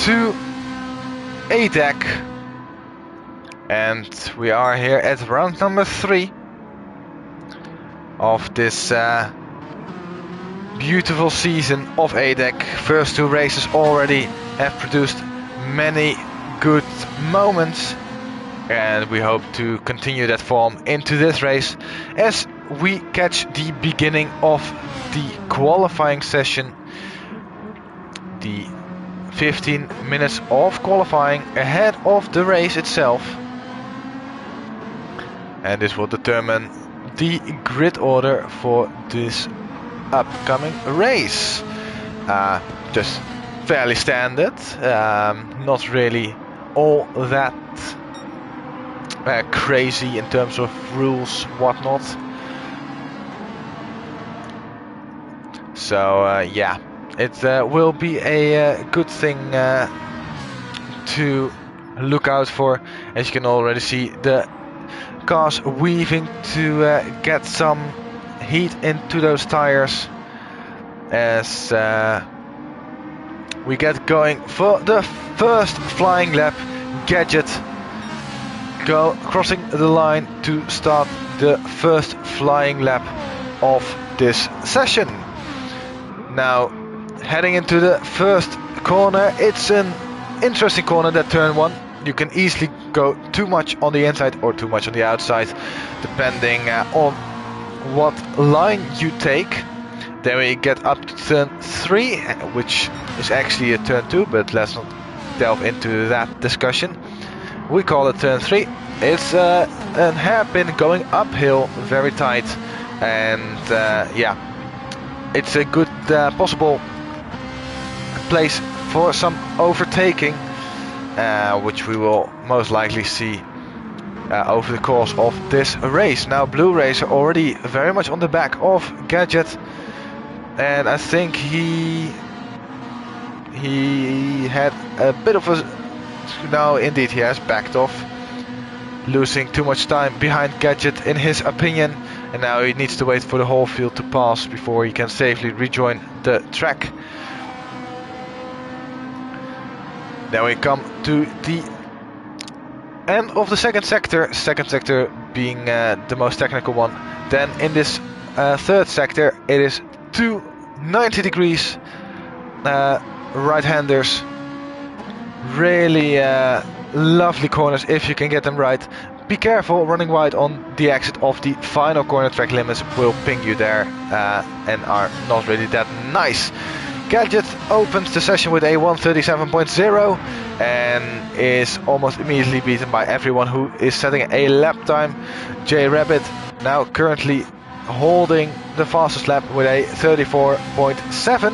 to ADEC, and we are here at round number 3 of this beautiful season of ADEC. First 2 races already have produced many good moments, and we hope to continue that form into this race as we catch the beginning of the qualifying session. The 15 minutes of qualifying ahead of the race itself, and this will determine the grid order for this upcoming race. Just fairly standard, not really all that crazy in terms of rules, whatnot. So yeah, it will be a good thing to look out for. As you can already see, the cars weaving to get some heat into those tires as we get going for the first flying lap. Gadget crossing the line to start the first flying lap of this session. Now heading into the first corner. It's an interesting corner, that turn 1. You can easily go too much on the inside or too much on the outside, depending on what line you take. Then we get up to turn 3, which is actually a turn 2, but let's not delve into that discussion. We call it turn 3. It's a hairpin going uphill, very tight, and yeah, it's a good possible place for some overtaking, which we will most likely see over the course of this race. Now Blue Racer already very much on the back of Gadget, and I think he had a bit of a... No, indeed he has backed off, losing too much time behind Gadget in his opinion, and now he needs to wait for the whole field to pass before he can safely rejoin the track. Then we come to the end of the second sector being the most technical one. Then in this third sector it is 2 90 degrees right-handers. Really lovely corners if you can get them right. Be careful running wide on the exit of the final corner. Track limits will ping you there and are not really that nice. Gadget opens the session with a 1:37.0 and is almost immediately beaten by everyone who is setting a lap time. J Rabbit now currently holding the fastest lap with a 34.7,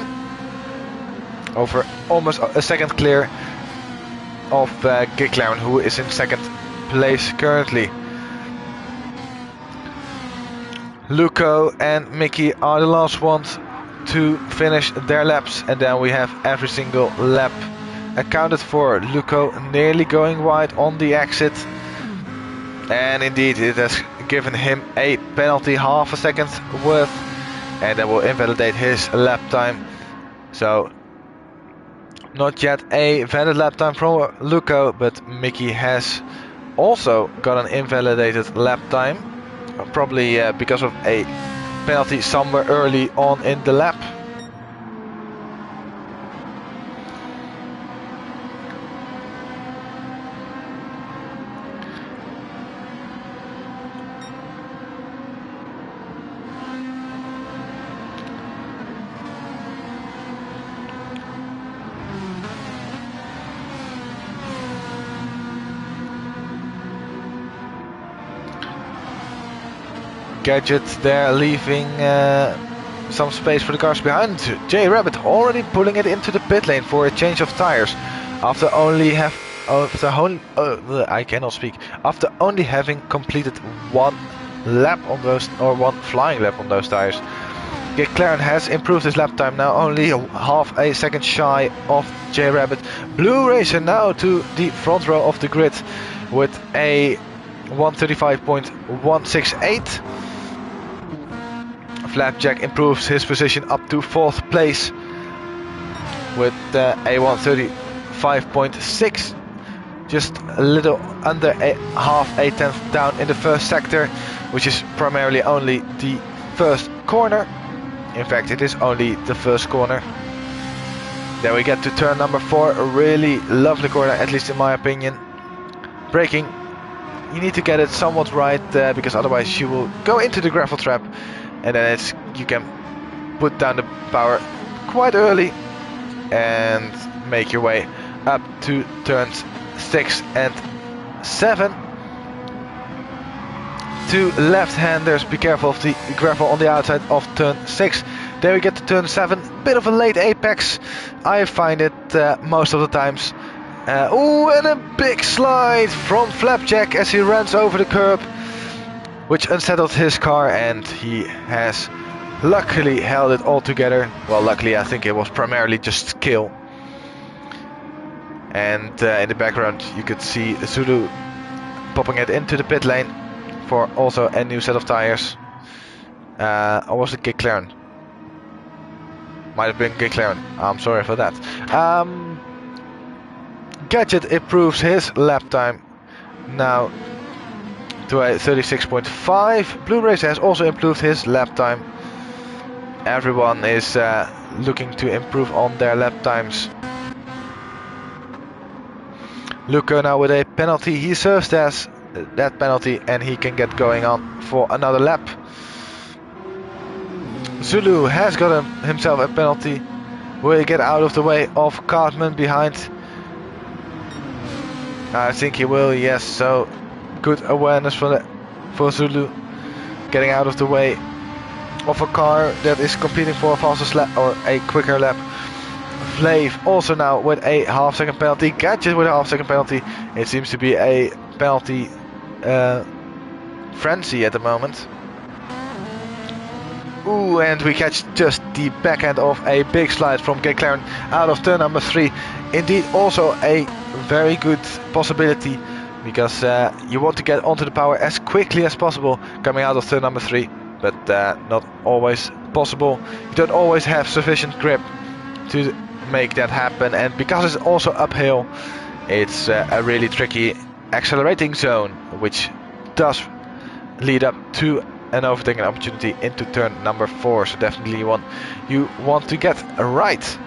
over almost a second clear of Giclaren, who is in second place currently. Luco and Mickey are the last ones to finish their laps, and then we have every single lap accounted for. Luco nearly going wide on the exit, and indeed it has given him a penalty, half a second worth, and that will invalidate his lap time. So not yet a valid lap time from Luco, but Mickey has also got an invalidated lap time, probably because of a penalty somewhere early on in the lap. Gadget there leaving some space for the cars behind. J Rabbit already pulling it into the pit lane for a change of tires after only after only having completed 1 lap on those, or 1 flying lap on those tires. Giclaren has improved his lap time, now only half a second shy of J Rabbit. Blue Racer now to the front row of the grid with a 1:35.168. Flapjack improves his position up to 4th place with a 35.6, just a little under a tenth down in the first sector, which is primarily only the first corner. In fact, it is only the first corner. Then we get to turn number 4, a really lovely corner, at least in my opinion. Braking, you need to get it somewhat right, because otherwise you will go into the gravel trap, and then you can put down the power quite early and make your way up to turns 6 and 7. Two left-handers, be careful of the gravel on the outside of turn 6. There we get to turn 7, bit of a late apex, I find it most of the times. Oh, and a big slide from Flapjack as he runs over the curb, which unsettled his car, and he has luckily held it all together. Well, luckily, I think it was primarily just skill. And in the background you could see Zulu popping it into the pit lane for also a new set of tires. Or was it Giclaren? Might have been Giclaren, I'm sorry for that. Gadget improves his lap time now to a 36.5. Blue Racer has also improved his lap time. Everyone is looking to improve on their lap times. Luca now with a penalty. He serves as that penalty and he can get going on for another lap. Zulu has got himself a penalty. Will he get out of the way of Cartman behind? I think he will, yes. So good awareness for Zulu, getting out of the way of a car that is competing for a faster lap or a quicker lap. Vlave also now with a half-second penalty. Gadget with a half-second penalty. It seems to be a penalty frenzy at the moment. Ooh, and we catch just the back end of a big slide from Giclaren out of turn number 3. Indeed, also a very good possibility, because you want to get onto the power as quickly as possible coming out of turn number 3, but not always possible. You don't always have sufficient grip to make that happen, and because it's also uphill, it's a really tricky accelerating zone, which does lead up to an overtaking opportunity into turn number 4. So definitely you want to get right.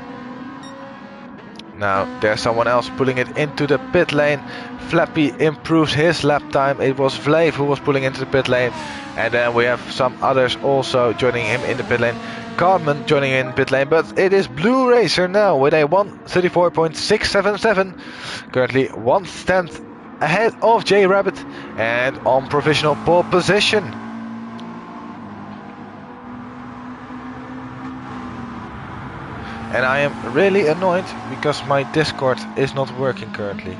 Now there's someone else pulling it into the pit lane. Flappy improves his lap time. It was Vlave who was pulling into the pit lane, and then we have some others also joining him in the pit lane. Cartman joining in pit lane, but it is Blue Racer now with a 1:34.677, currently 1/10 ahead of J Rabbit and on provisional pole position. And I am really annoyed because my Discord is not working currently.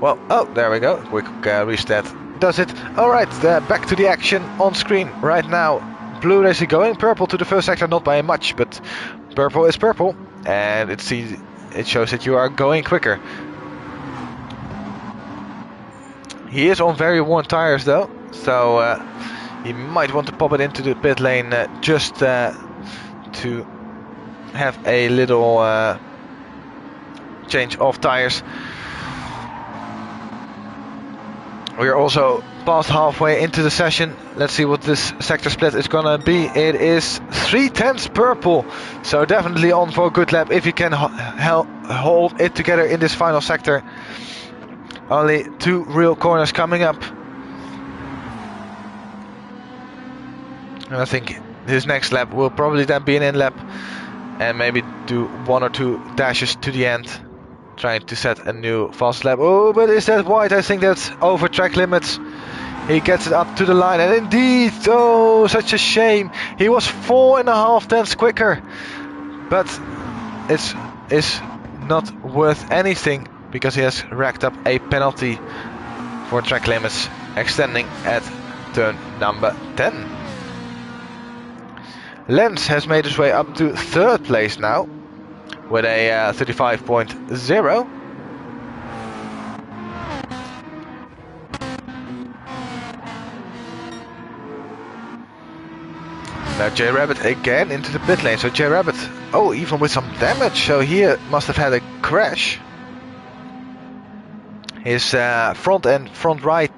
Well, oh, there we go. Quick reset does it. Alright, back to the action on screen right now. Blue Racer going purple to the first sector, not by much, but purple is purple. And it shows that you are going quicker. He is on very worn tires though, so he might want to pop it into the pit lane just to have a little change of tires. We are also past halfway into the session. Let's see what this sector split is gonna be. It is 3/10 purple, so definitely on for a good lap if you can hold it together in this final sector. Only 2 real corners coming up. And I think his next lap will probably then be an in lap and maybe do 1 or 2 dashes to the end, trying to set a new fast lap. Oh, but is that wide? I think that's over track limits. He gets it up to the line, and indeed, oh, such a shame. He was 4.5 tenths quicker, but it's not worth anything because he has racked up a penalty for track limits extending at turn number 10. Lens has made his way up to 3rd place now with a 35.0. Now J Rabbit again into the pit lane. So J Rabbit, oh, even with some damage. So he must have had a crash. His front end, front right,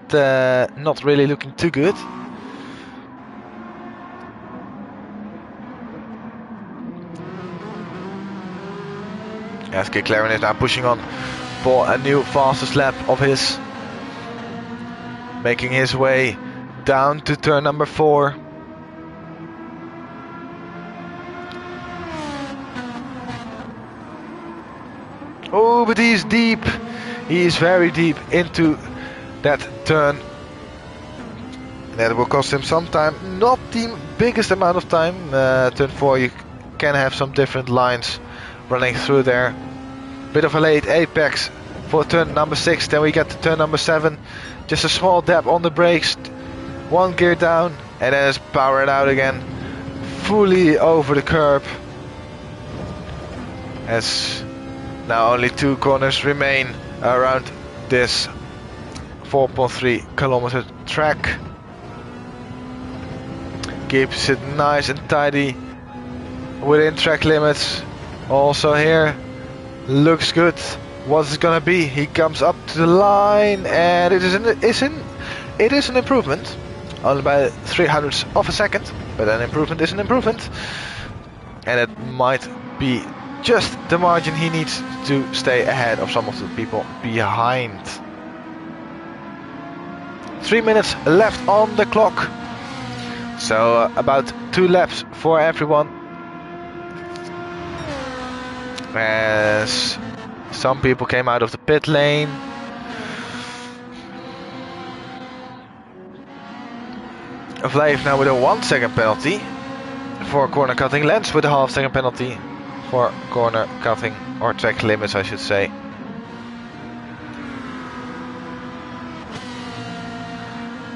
not really looking too good. As McLaren is now pushing on for a new fastest lap of his, making his way down to turn number 4. Oh, but he's deep. He is very deep into that turn. That will cost him some time. Not the biggest amount of time. Turn 4, you can have some different lines running through there. Bit of a late apex for turn number 6. Then we get to turn number 7. Just a small dab on the brakes. 1 gear down. And then it's powered out again. Fully over the curb. As now only 2 corners remain around this 4.3 kilometer track. Keeps it nice and tidy within track limits. Also here looks good. What's it gonna be? He comes up to the line and it is an improvement. Only by 300ths of a second, but an improvement is an improvement. And it might be just the margin he needs to stay ahead of some of the people behind. 3 minutes left on the clock. So about 2 laps for everyone. As some people came out of the pit lane. Vlaev now with a 1 second penalty for corner cutting. Lens with a half second penalty for corner cutting, or track limits I should say.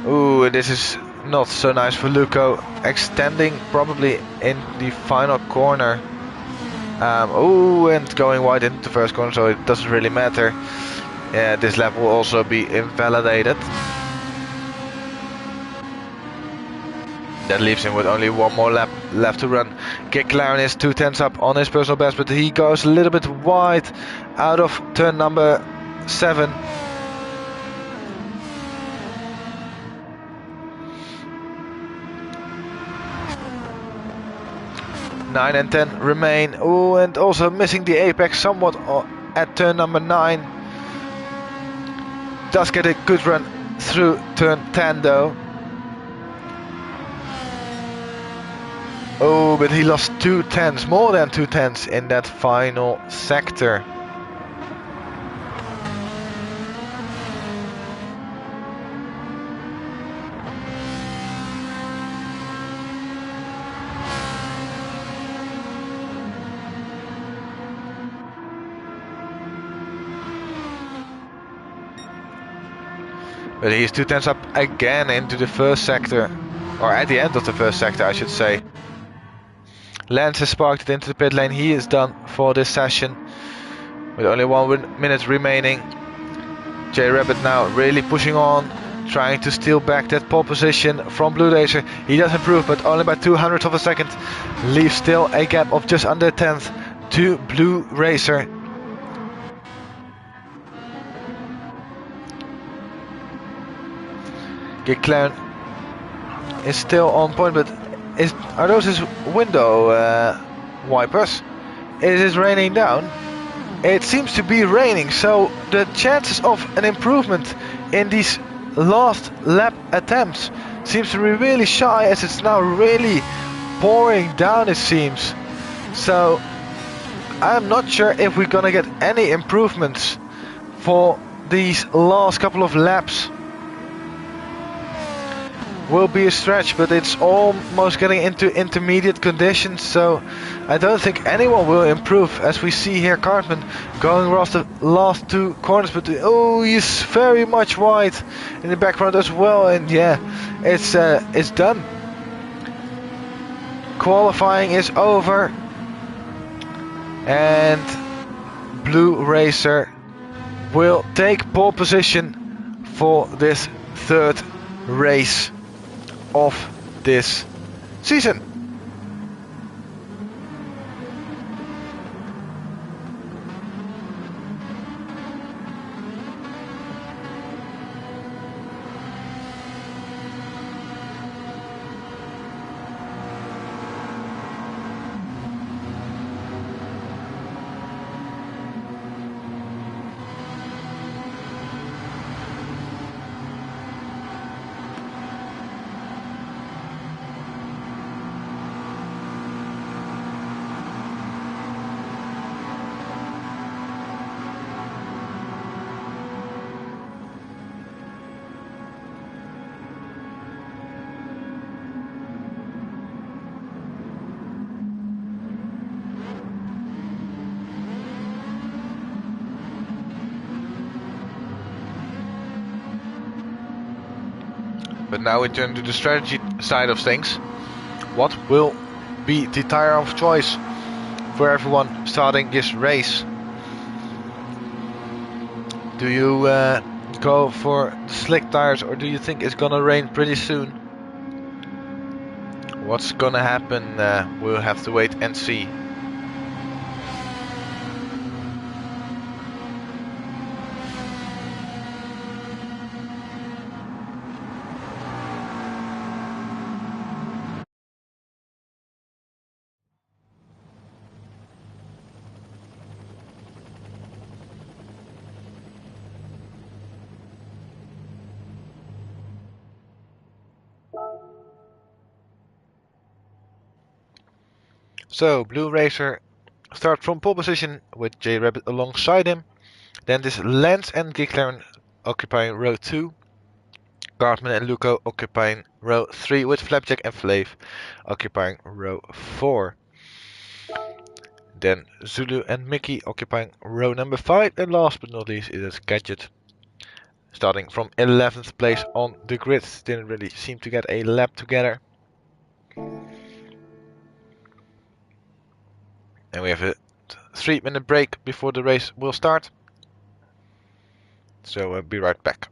Ooh, this is not so nice for Luco, extending probably in the final corner. Oh, and going wide into the first corner, so it doesn't really matter. This lap will also be invalidated. That leaves him with only 1 more lap left to run. McLaren is 2/10 up on his personal best, but he goes a little bit wide out of turn number 7. Nine and 10 remain. Oh, and also missing the apex somewhat at turn number 9. Does get a good run through turn 10 though. Oh, but he lost 2/10, more than 2/10 in that final sector. But he's 2/10 up again into the first sector, or at the end of the first sector I should say. Lance has sparked it into the pit lane. He is done for this session with only 1 minute remaining. J Rabbit now really pushing on, trying to steal back that pole position from Blue Racer. He does improve, but only by 200ths of a second. Leaves still a gap of just under 10th to Blue Racer. McLaren is still on point, but are those his window wipers? It is raining down. It seems to be raining, so the chances of an improvement in these last lap attempts seems to be really shy, as it's now really pouring down it seems. So I'm not sure if we're gonna get any improvements for these last couple of laps. Will be a stretch, but it's almost getting into intermediate conditions, so I don't think anyone will improve. As we see here, Cartman going across the last 2 corners, but oh, he's very much wide in the background as well, and yeah, it's done. Qualifying is over, and Blue Racer will take pole position for this 3rd race of this season. But now we turn to the strategy side of things. What will be the tire of choice for everyone starting this race? Do you go for the slick tires, or do you think it's gonna rain pretty soon? What's gonna happen? We'll have to wait and see. So, Blue Racer start from pole position with J Rabbit alongside him. Then this Lance and Giklaren occupying row 2. Cartman and Luco occupying row 3 with Flapjack and Flav occupying row 4. Then Zulu and Mickey occupying row number 5. And last but not least is Gadget starting from 11th place on the grid. Didn't really seem to get a lap together. And we have a 3-minute break before the race will start. So we'll be right back.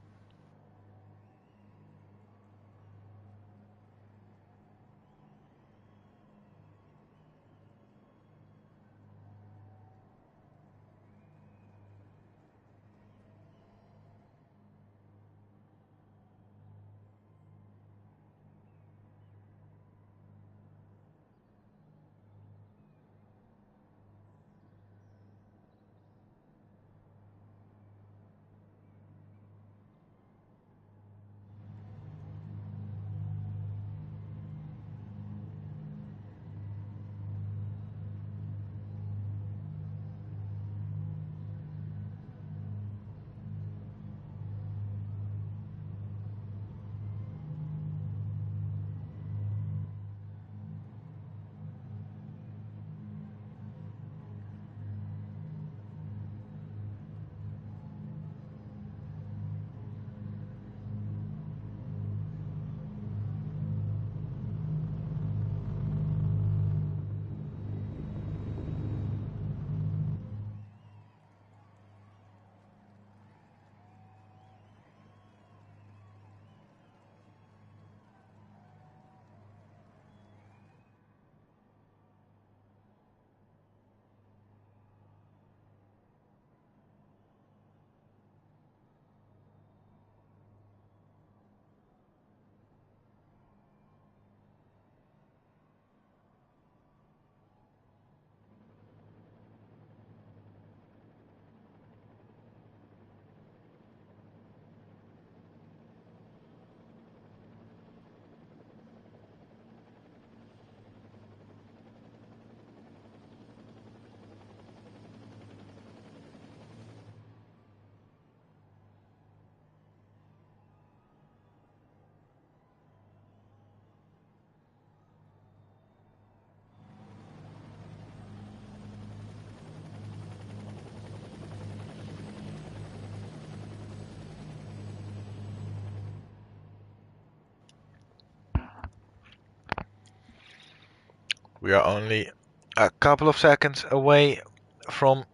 We are only a couple of seconds away from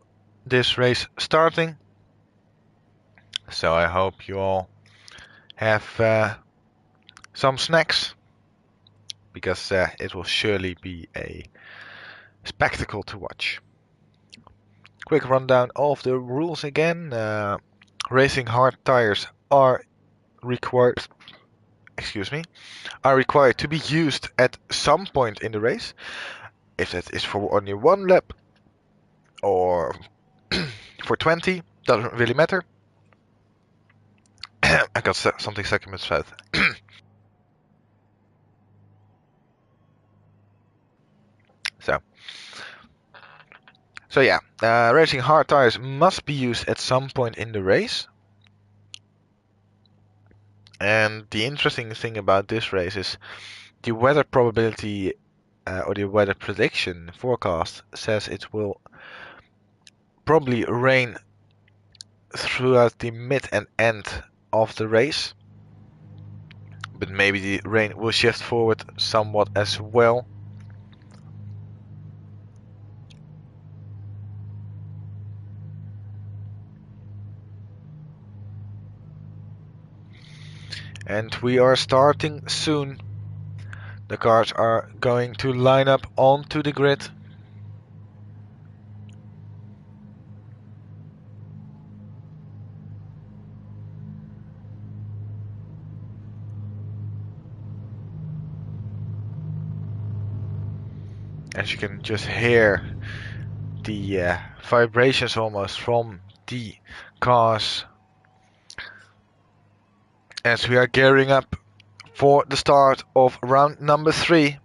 this race starting. So I hope you all have some snacks, because it will surely be a spectacle to watch. Quick rundown of the rules again. Racing hard tires are required to be used at some point in the race. If that is for only one lap or for 20, doesn't really matter. I got something stuck in my throat. So yeah, racing hard tires must be used at some point in the race. And the interesting thing about this race is the weather probability or the weather prediction forecast says it will probably rain throughout the mid and end of the race. but maybe the rain will shift forward somewhat as well. And we are starting soon. The cars are going to line up onto the grid. As you can just hear the vibrations almost from the cars as we are gearing up for the start of round number 3.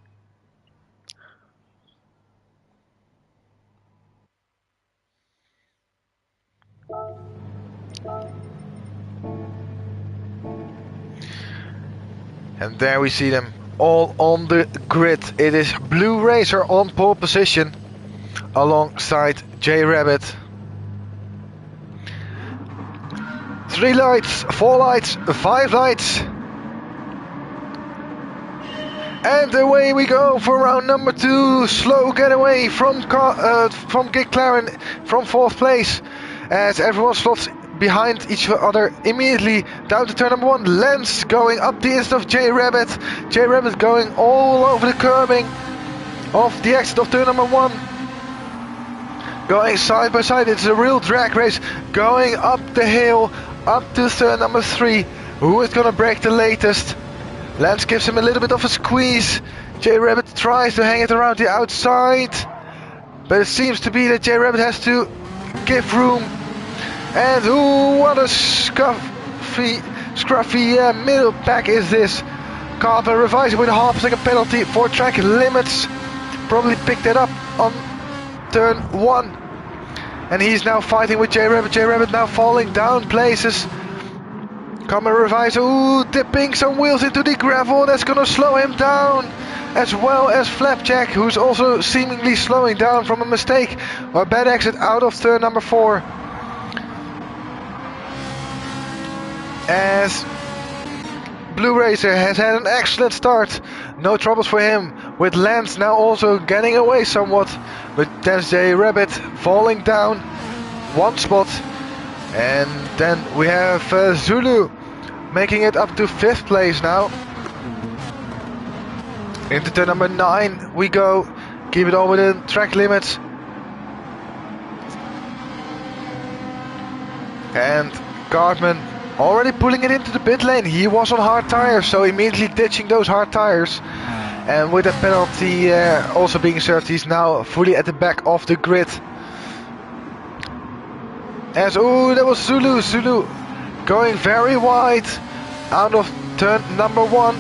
And there we see them all on the grid. It is Blue Racer on pole position alongside J Rabbit. 3 lights, 4 lights, 5 lights. And away we go for round number 2. Slow getaway from GT7 from 4th place as everyone slots behind each other immediately down to turn number 1. Lance going up the inside of J Rabbit. J Rabbit going all over the curbing of the exit of turn number 1. Going side by side, it's a real drag race. Going up the hill, up to turn number 3. Who is gonna break the latest? Lance gives him a little bit of a squeeze. J Rabbit tries to hang it around the outside, but it seems to be that J Rabbit has to give room. And ooh, what a scruffy middle pack is this. Carver revising with a half-second penalty for track limits. Probably picked it up on turn 1. And he's now fighting with J Rabbit. J Rabbit now falling down places. Carver revising, ooh, dipping some wheels into the gravel. That's gonna slow him down. As well as Flapjack, who's also seemingly slowing down from a mistake or bad exit out of turn number 4. As Blue Racer has had an excellent start, no troubles for him, with Lance now also getting away somewhat, but there's J Rabbit falling down 1 spot. And then we have Zulu making it up to 5th place now. Into turn number 9 we go, keep it all within track limits. And Cartman already pulling it into the pit lane. He was on hard tires, so immediately ditching those hard tires. And with a penalty also being served, he's now fully at the back of the grid. As, ooh, that was Zulu. Zulu going very wide out of turn number 1.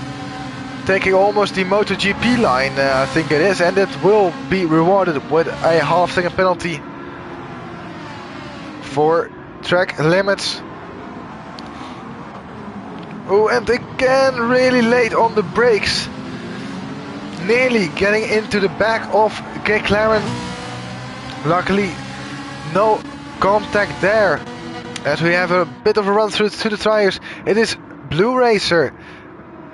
Taking almost the MotoGP line, I think it is. And it will be rewarded with a half-second penalty for track limits. Oh, and again really late on the brakes. Nearly getting into the back of GT7. Luckily, no contact there. As we have a bit of a run through to the tires. It is Blue Racer.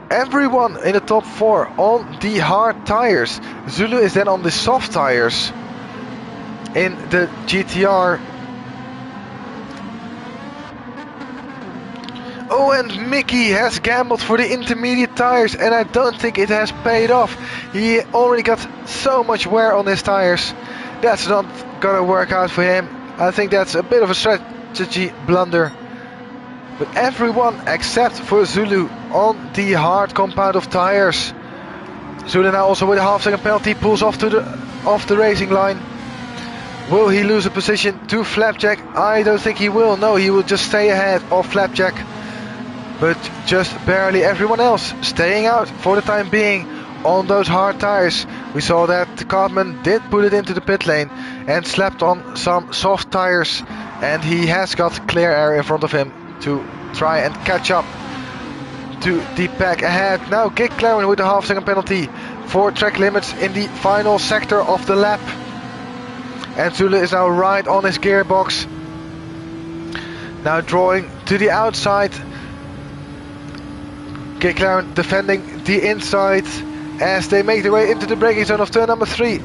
Everyone in the top 4 on the hard tires. Zulu is then on the soft tires in the GTR. Oh, and Mickey has gambled for the intermediate tires, and I don't think it has paid off. He already got so much wear on his tires. That's not gonna work out for him. I think that's a bit of a strategy blunder. But everyone except for Zulu on the hard compound of tires. Zulu now also with a half-second penalty pulls off the racing line. Will he lose a position to Flapjack? I don't think he will. No, he will just stay ahead of Flapjack. But just barely. Everyone else staying out for the time being on those hard tires. We saw that Cartman did put it into the pit lane and slapped on some soft tires, and he has got clear air in front of him to try and catch up to the pack ahead. Now GT7 with a half-second penalty for track limits in the final sector of the lap. And Zulu is now right on his gearbox. Now drawing to the outside. GT7 defending the inside as they make their way into the braking zone of turn number 3.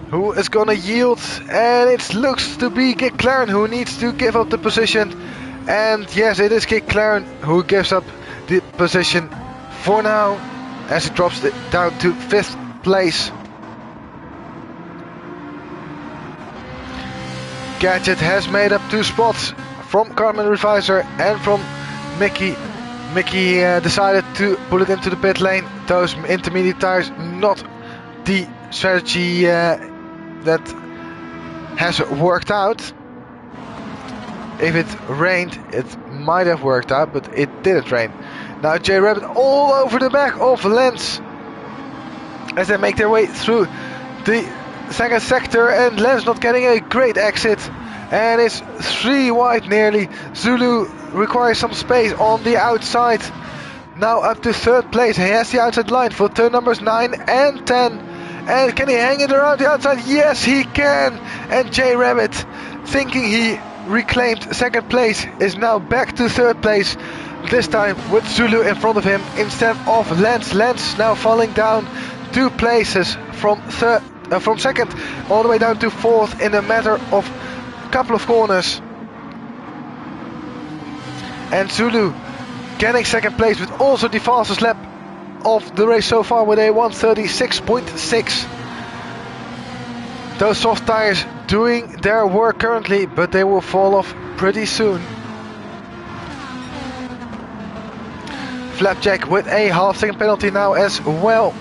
Who is gonna yield? And it looks to be GT7 who needs to give up the position. And yes, it is GT7 who gives up the position for now as it drops it down to 5th place. Gadget has made up 2 spots from Carmen Revisor and from Mickey. Mickey decided to pull it into the pit lane. Those intermediate tires, not the strategy that has worked out. If it rained, it might have worked out, but it didn't rain. Now J Rabbit all over the back of Lens as they make their way through the second sector, and Lens not getting a great exit, and it's 3 wide nearly. Zulu requires some space on the outside. Now up to 3rd place. He has the outside line for turn numbers 9 and 10. And can he hang it around the outside? Yes, he can. And J Rabbit, thinking he reclaimed 2nd place, is now back to 3rd place. This time with Zulu in front of him instead of Lens. Lens now falling down 2 places from 2nd all the way down to 4th in a matter of a couple of corners. And Zulu getting 2nd place with also the fastest lap of the race so far with a 1:36.6. Those soft tires doing their work currently, but they will fall off pretty soon. Flapjack with a half-second penalty now as well.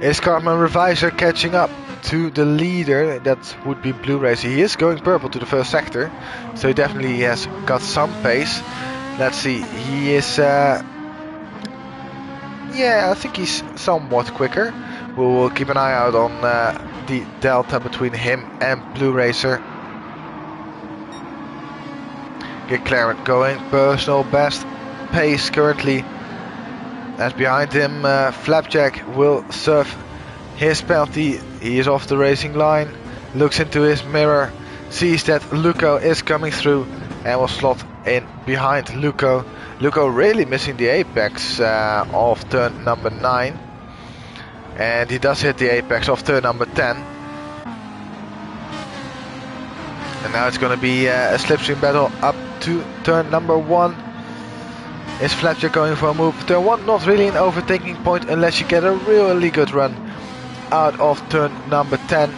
Is Carmen Revisor catching up to the leader? That would be Blue Racer. He is going purple to the 1st sector, so he definitely has got some pace. Let's see, he is yeah, I think he's somewhat quicker. We will keep an eye out on the delta between him and Blue Racer. GT7 going personal best pace currently. As behind him, Flapjack will serve his penalty. He is off the racing line, looks into his mirror, sees that Luco is coming through and will slot in behind Luco. Luco really missing the apex of turn number 9. And he does hit the apex of turn number 10. And now it's going to be a slipstream battle up to turn number 1. Is Flapjack going for a move? Turn 1 not really an overtaking point unless you get a really good run out of turn number 10.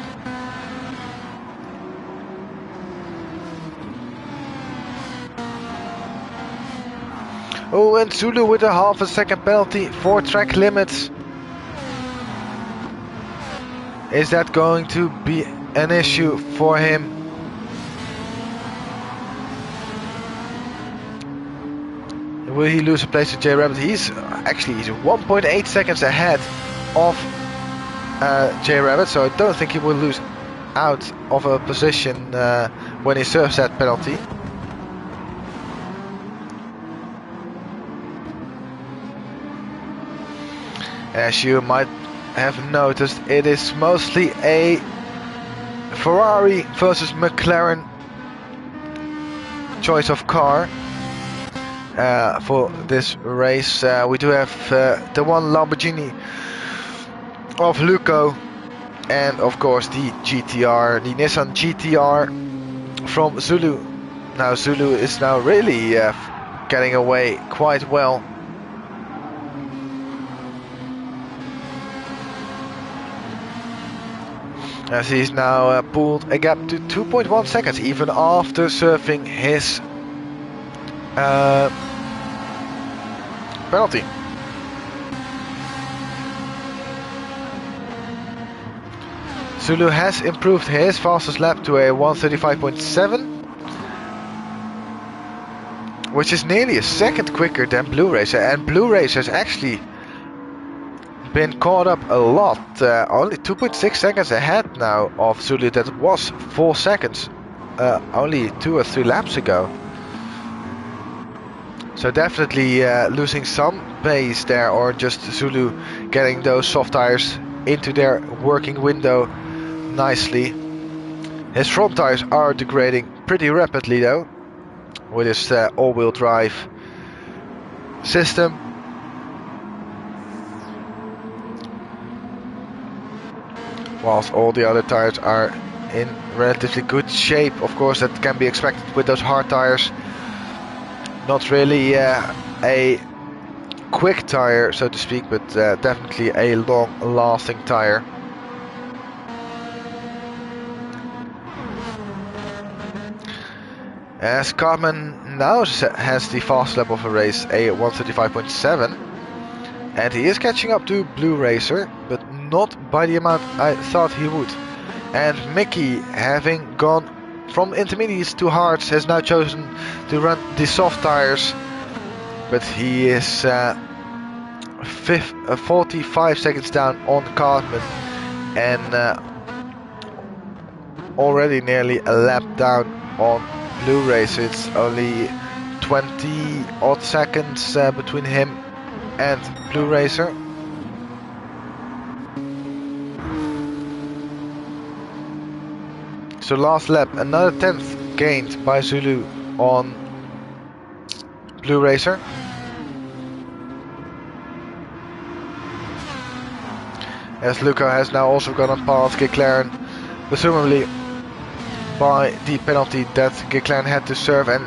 Oh, and Zulu with a half-a-second penalty for track limits. Is that going to be an issue for him? Will he lose a place to J Rabbit? He's 1.8 seconds ahead of J Rabbit, so I don't think he will lose out of a position when he serves that penalty. As you might have noticed, it is mostly a Ferrari versus McLaren choice of car. For this race, we do have the one Lamborghini of Luco, and of course the GTR, the Nissan GTR from Zulu. Now Zulu is now really getting away quite well. As he's now pulled a gap to 2.1 seconds even after surfing his penalty. Zulu has improved his fastest lap to a 1:35.7, which is nearly a second quicker than Blue Racer, and Blue Racer has actually been caught up a lot, only 2.6 seconds ahead now of Zulu. That was 4 seconds only 2 or 3 laps ago. So definitely losing some pace there, or just Zulu getting those soft tires into their working window nicely. His front tires are degrading pretty rapidly though, with his all-wheel drive system. Whilst all the other tires are in relatively good shape. Of course, that can be expected with those hard tires. Not really a quick tire, so to speak, but definitely a long-lasting tire. As Cartman now has the fast lap of a race, a 1:35.7, and he is catching up to Blue Racer, but not by the amount I thought he would. And Mickey, having gone from intermediates to hards, has now chosen to run the soft tires, but he is 45 seconds down on Cartman, and already nearly a lap down on Blue Racer. It's only 20 odd seconds between him and Blue Racer. So last lap, another 10th gained by Zulu on Blue Racer. As Luca has now also gone past Geclaren, presumably by the penalty that Geclaren had to serve, and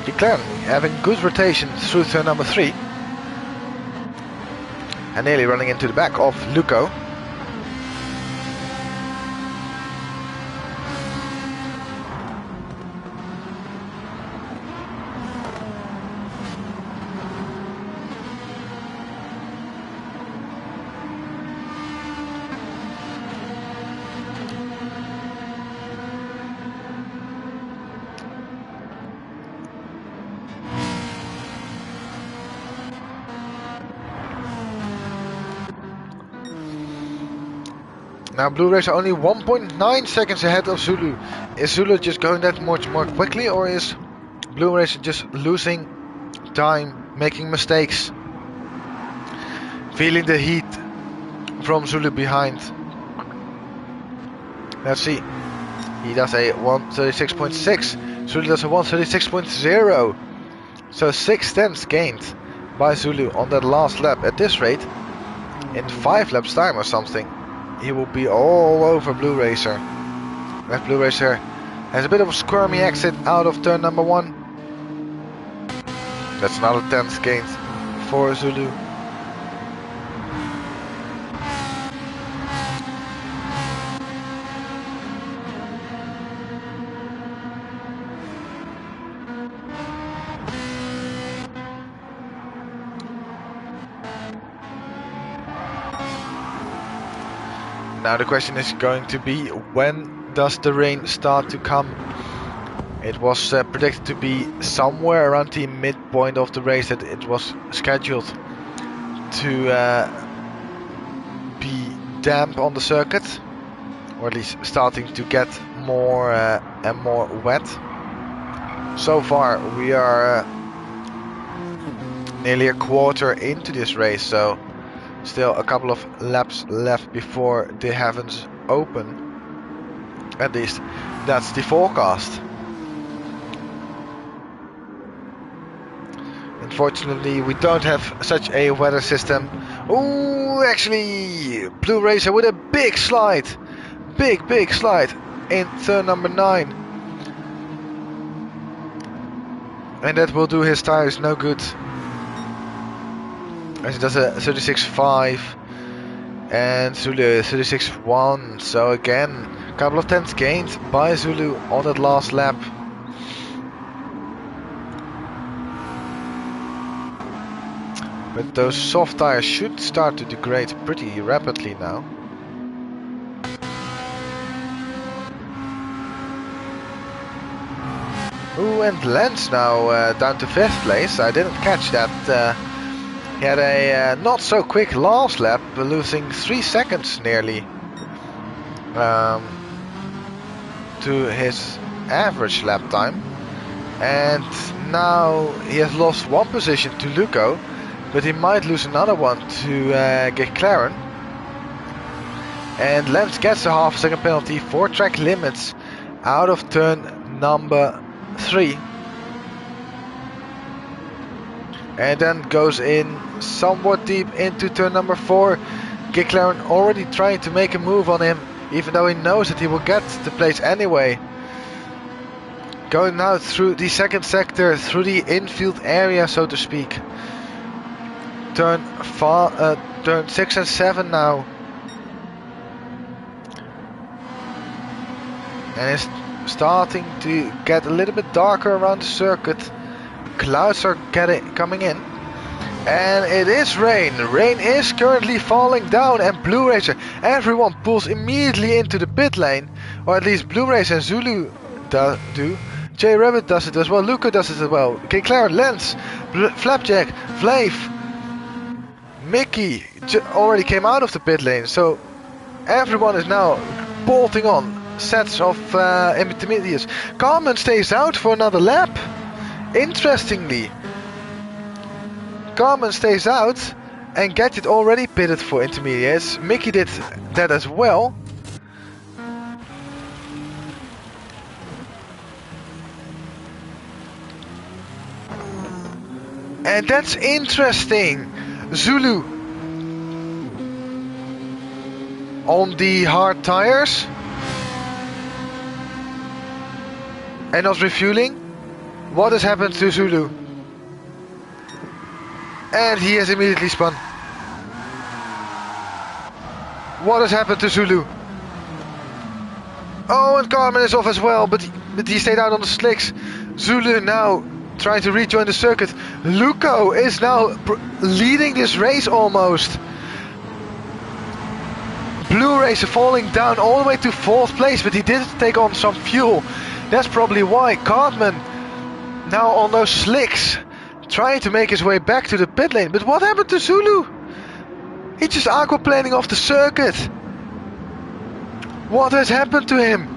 Geclaren having good rotation through turn number 3 and nearly running into the back of Luco. Now Blue Racer only 1.9 seconds ahead of Zulu. Is Zulu just going that much more quickly, or is Blue Racer just losing time, making mistakes? Feeling the heat from Zulu behind. Let's see. He does a 1:36.6. Zulu does a 1:36.0. So 6 tenths gained by Zulu on that last lap. At this rate, in 5 laps time or something, he will be all over Blue Racer. That Blue Racer has a bit of a squirmy exit out of turn number 1. That's another 10th gained for Zulu. Now the question is going to be, when does the rain start to come? It was predicted to be somewhere around the midpoint of the race that it was scheduled to be damp on the circuit, or at least starting to get more and more wet. So far we are nearly a quarter into this race, so still a couple of laps left before the heavens open. At least that's the forecast. Unfortunately, we don't have such a weather system. Oh, actually, Blue Racer with a big slide. Big slide in turn number 9. And that will do his tires no good. As he does a 36.5 and Zulu 36.1. So again, a couple of tenths gained by Zulu on that last lap. But those soft tires should start to degrade pretty rapidly now. Ooh, and Lance now down to 5th place. I didn't catch that. He had a not so quick last lap, losing 3 seconds nearly to his average lap time. And now he has lost one position to Luco, but he might lose another one to GT7. And Lance gets a half-second penalty for track limits out of turn number 3. And then goes in somewhat deep into turn number 4. GT7 already trying to make a move on him, even though he knows that he will get the place anyway. Going now through the second sector, through the infield area, so to speak. Turn 6 and 7 now. And it's starting to get a little bit darker around the circuit. Clouds are coming in. And it is rain. Rain is currently falling down, and Blue Racer, everyone pulls immediately into the pit lane. Or at least Blue Racer and Zulu do. J Rabbit does it as well, Luca does it as well. GT7, Lens, Flapjack, Flav, Mickey already came out of the pit lane. So everyone is now bolting on sets of intermediates. Carmen stays out for another lap. Interestingly, Carmen stays out and Gadget already pitted for intermediates. Mickey did that as well. And that's interesting. Zulu on the hard tires and not refueling. What has happened to Zulu? And he has immediately spun. What has happened to Zulu? Oh, and Carmen is off as well, but he stayed out on the slicks. Zulu now trying to rejoin the circuit. Luco is now leading this race almost. Blue Racer falling down all the way to 4th place, but he did take on some fuel. That's probably why. Cartman now on those slicks, trying to make his way back to the pit lane. But what happened to Zulu? He's just aquaplaning off the circuit. What has happened to him?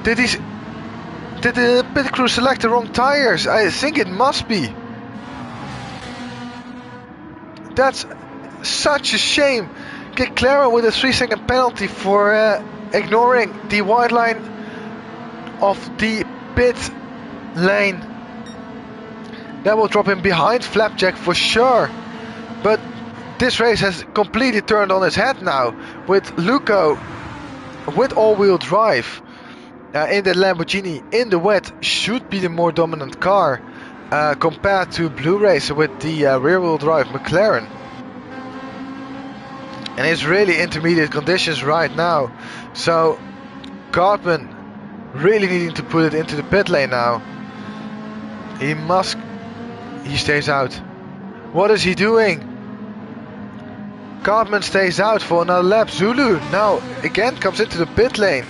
Did the pit crew select the wrong tires? I think it must be. That's such a shame. Get Clara with a 3-second penalty for ignoring the white line of the pit lane. That will drop him behind Flapjack for sure. But this race has completely turned on its head now, with Luco with all-wheel drive in the Lamborghini in the wet should be the more dominant car compared to Blue Racer with the rear-wheel drive McLaren. And it's really intermediate conditions right now, so Cartman really needing to put it into the pit lane now. He stays out. What is he doing? Cartman stays out for another lap. Zulu now again comes into the pit lane.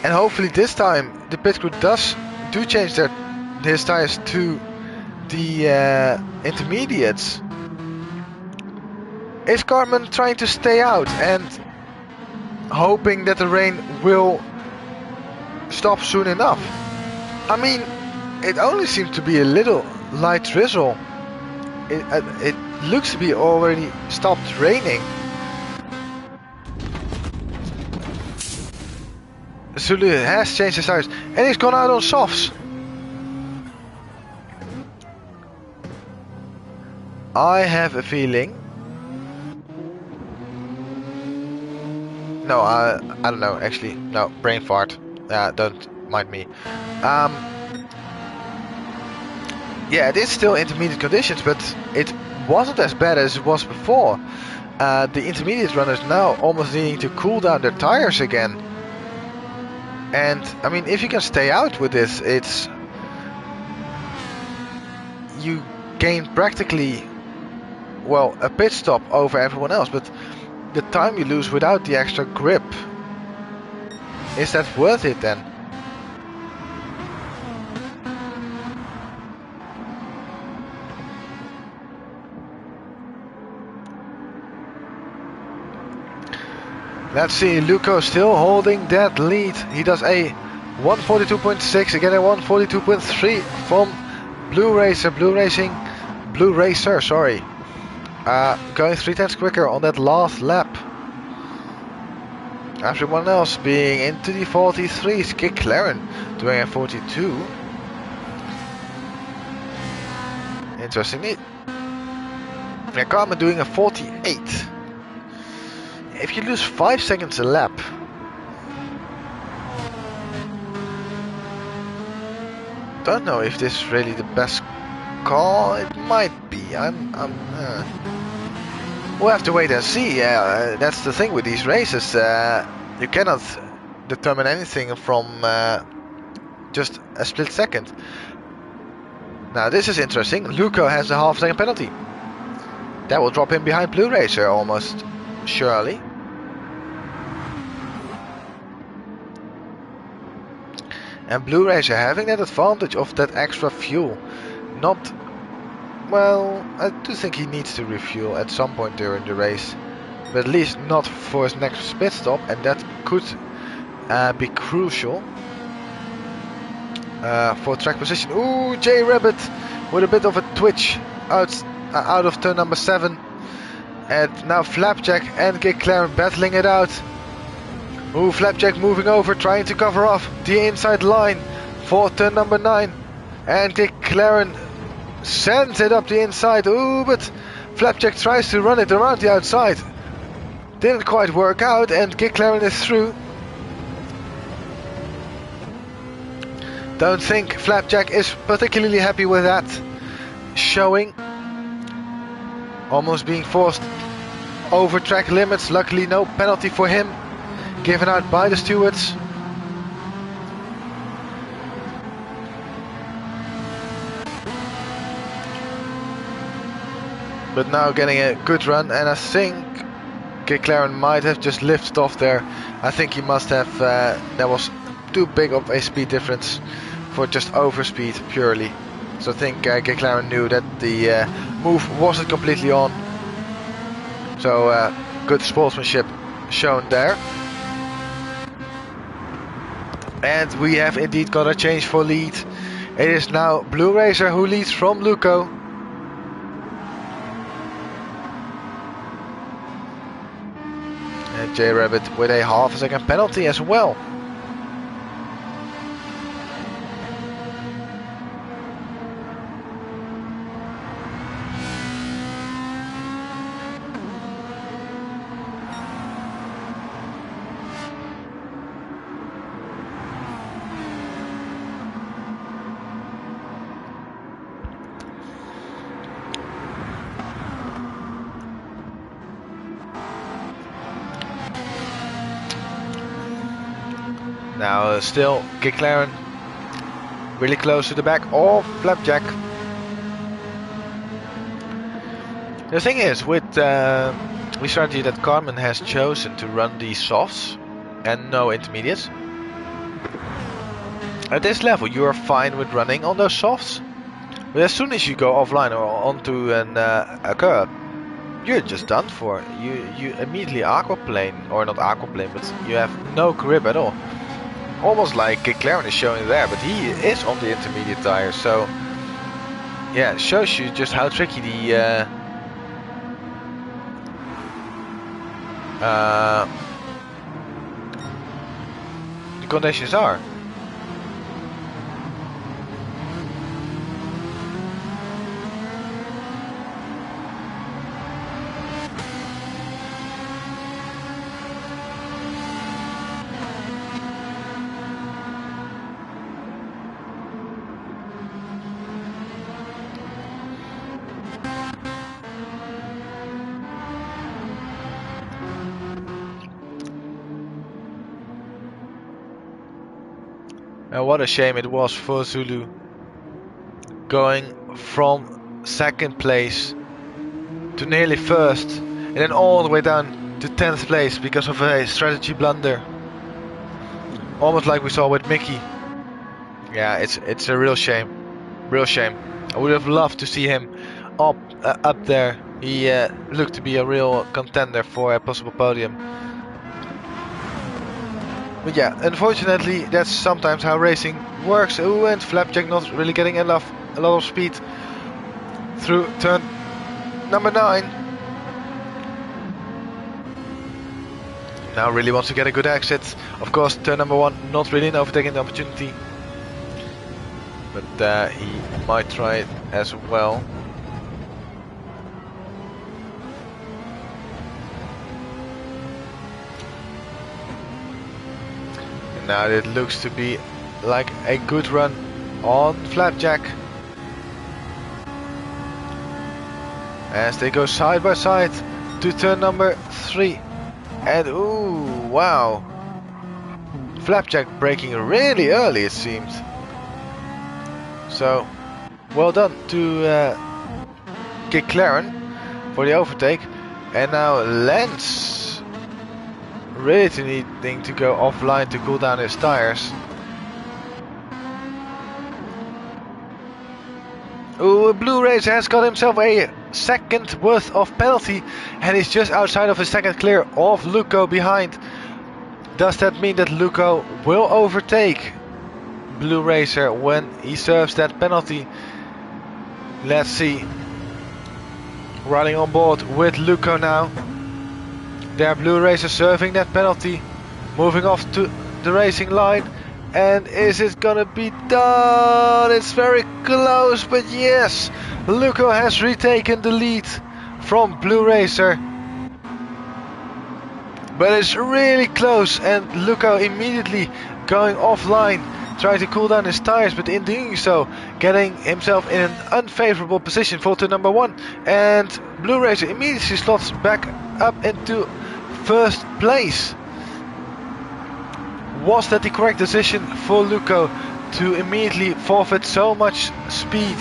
And hopefully this time the pit crew do change his tires to the intermediates. Is Cartman trying to stay out and hoping that the rain will stop soon enough? I mean, it only seemed to be a little light drizzle. It looks to be already stopped raining. Zulu has changed his tires and he's gone out on softs. I have a feeling. No, I don't know, actually. No, brain fart. Don't mind me. Yeah, it is still intermediate conditions, but it wasn't as bad as it was before. The intermediate runners now almost needing to cool down their tires again. And, I mean, if you can stay out with this, you gain practically, well, a pit stop over everyone else, but the time you lose without the extra grip, is that worth it then? Let's see, Luco still holding that lead. He does a 142.6 again, at 142.3 from Blue Racer, sorry. Going 3 tenths quicker on that last lap. Everyone else being into the 43s. GT7 doing a 42. Interestingly. And Carmen doing a 48. If you lose 5 seconds a lap, don't know if this is really the best call. It might be. We'll have to wait and see. That's the thing with these races. You cannot determine anything from just a split second. Now this is interesting. Luco has a half-second penalty. That will drop him behind Blue Racer almost surely. And Blue Racer having that advantage of that extra fuel. Not, well, I do think he needs to refuel at some point during the race. But at least not for his next pit stop, and that could be crucial for track position. Ooh, J Rabbit with a bit of a twitch out of turn number 7. And now Flapjack and GT7 battling it out. Ooh, Flapjack moving over, trying to cover off the inside line for turn number 9. And GT7 sends it up the inside. Ooh, but Flapjack tries to run it around the outside. Didn't quite work out, and GT7 is through. Don't think Flapjack is particularly happy with that showing. Almost being forced over track limits. Luckily no penalty for him given out by the stewards. But now getting a good run, and I think GT7 might have just lifted off there. I think he must have, that was too big of a speed difference for just overspeed purely. So I think GT7 knew that the move wasn't completely on. So good sportsmanship shown there. And we have indeed got a change for lead. It is now Blue Racer who leads from Luco. And J Rabbit with a half-a-second penalty as well. Now still GT7 really close to the back of Flapjack. The thing is with we strategy that Carmen has chosen to run these softs and no intermediates. At this level you are fine with running on those softs, but as soon as you go offline or onto a curb, you're just done for. You immediately aquaplane, or not aquaplane, but you have no grip at all. Almost like GT7 is showing there, but he is on the intermediate tire, so yeah, it shows you just how tricky the conditions are. And what a shame it was for Zulu, going from second place to nearly first, and then all the way down to 10th place because of a strategy blunder. Almost like we saw with Mickey. Yeah, it's a real shame, real shame. I would have loved to see him up there. He looked to be a real contender for a possible podium. But yeah, unfortunately, that's sometimes how racing works. Ooh, and Flapjack not really getting a lot of speed through turn number 9. Now really wants to get a good exit. Of course, turn number 1, not really an overtaking opportunity. But he might try it as well. And now it looks to be like a good run on Flapjack. As they go side by side to turn number 3. And ooh, wow. Flapjack braking really early, it seemed. So, well done to McLaren for the overtake. And now Lance really needing to go offline to cool down his tires. Ooh, Blue Racer has got himself a second worth of penalty, and he's just outside of his second clear of Luco behind. Does that mean that Luco will overtake Blue Racer when he serves that penalty? Let's see. Running on board with Luco now. There, Blue Racer serving that penalty, moving off to the racing line. And is it gonna be done? It's very close, but yes, Luco has retaken the lead from Blue Racer. But it's really close, and Luco immediately going offline, trying to cool down his tires, but in doing so, getting himself in an unfavorable position for turn number 1. And Blue Racer immediately slots back up into first place. Was that the correct decision for Luco to immediately forfeit so much speed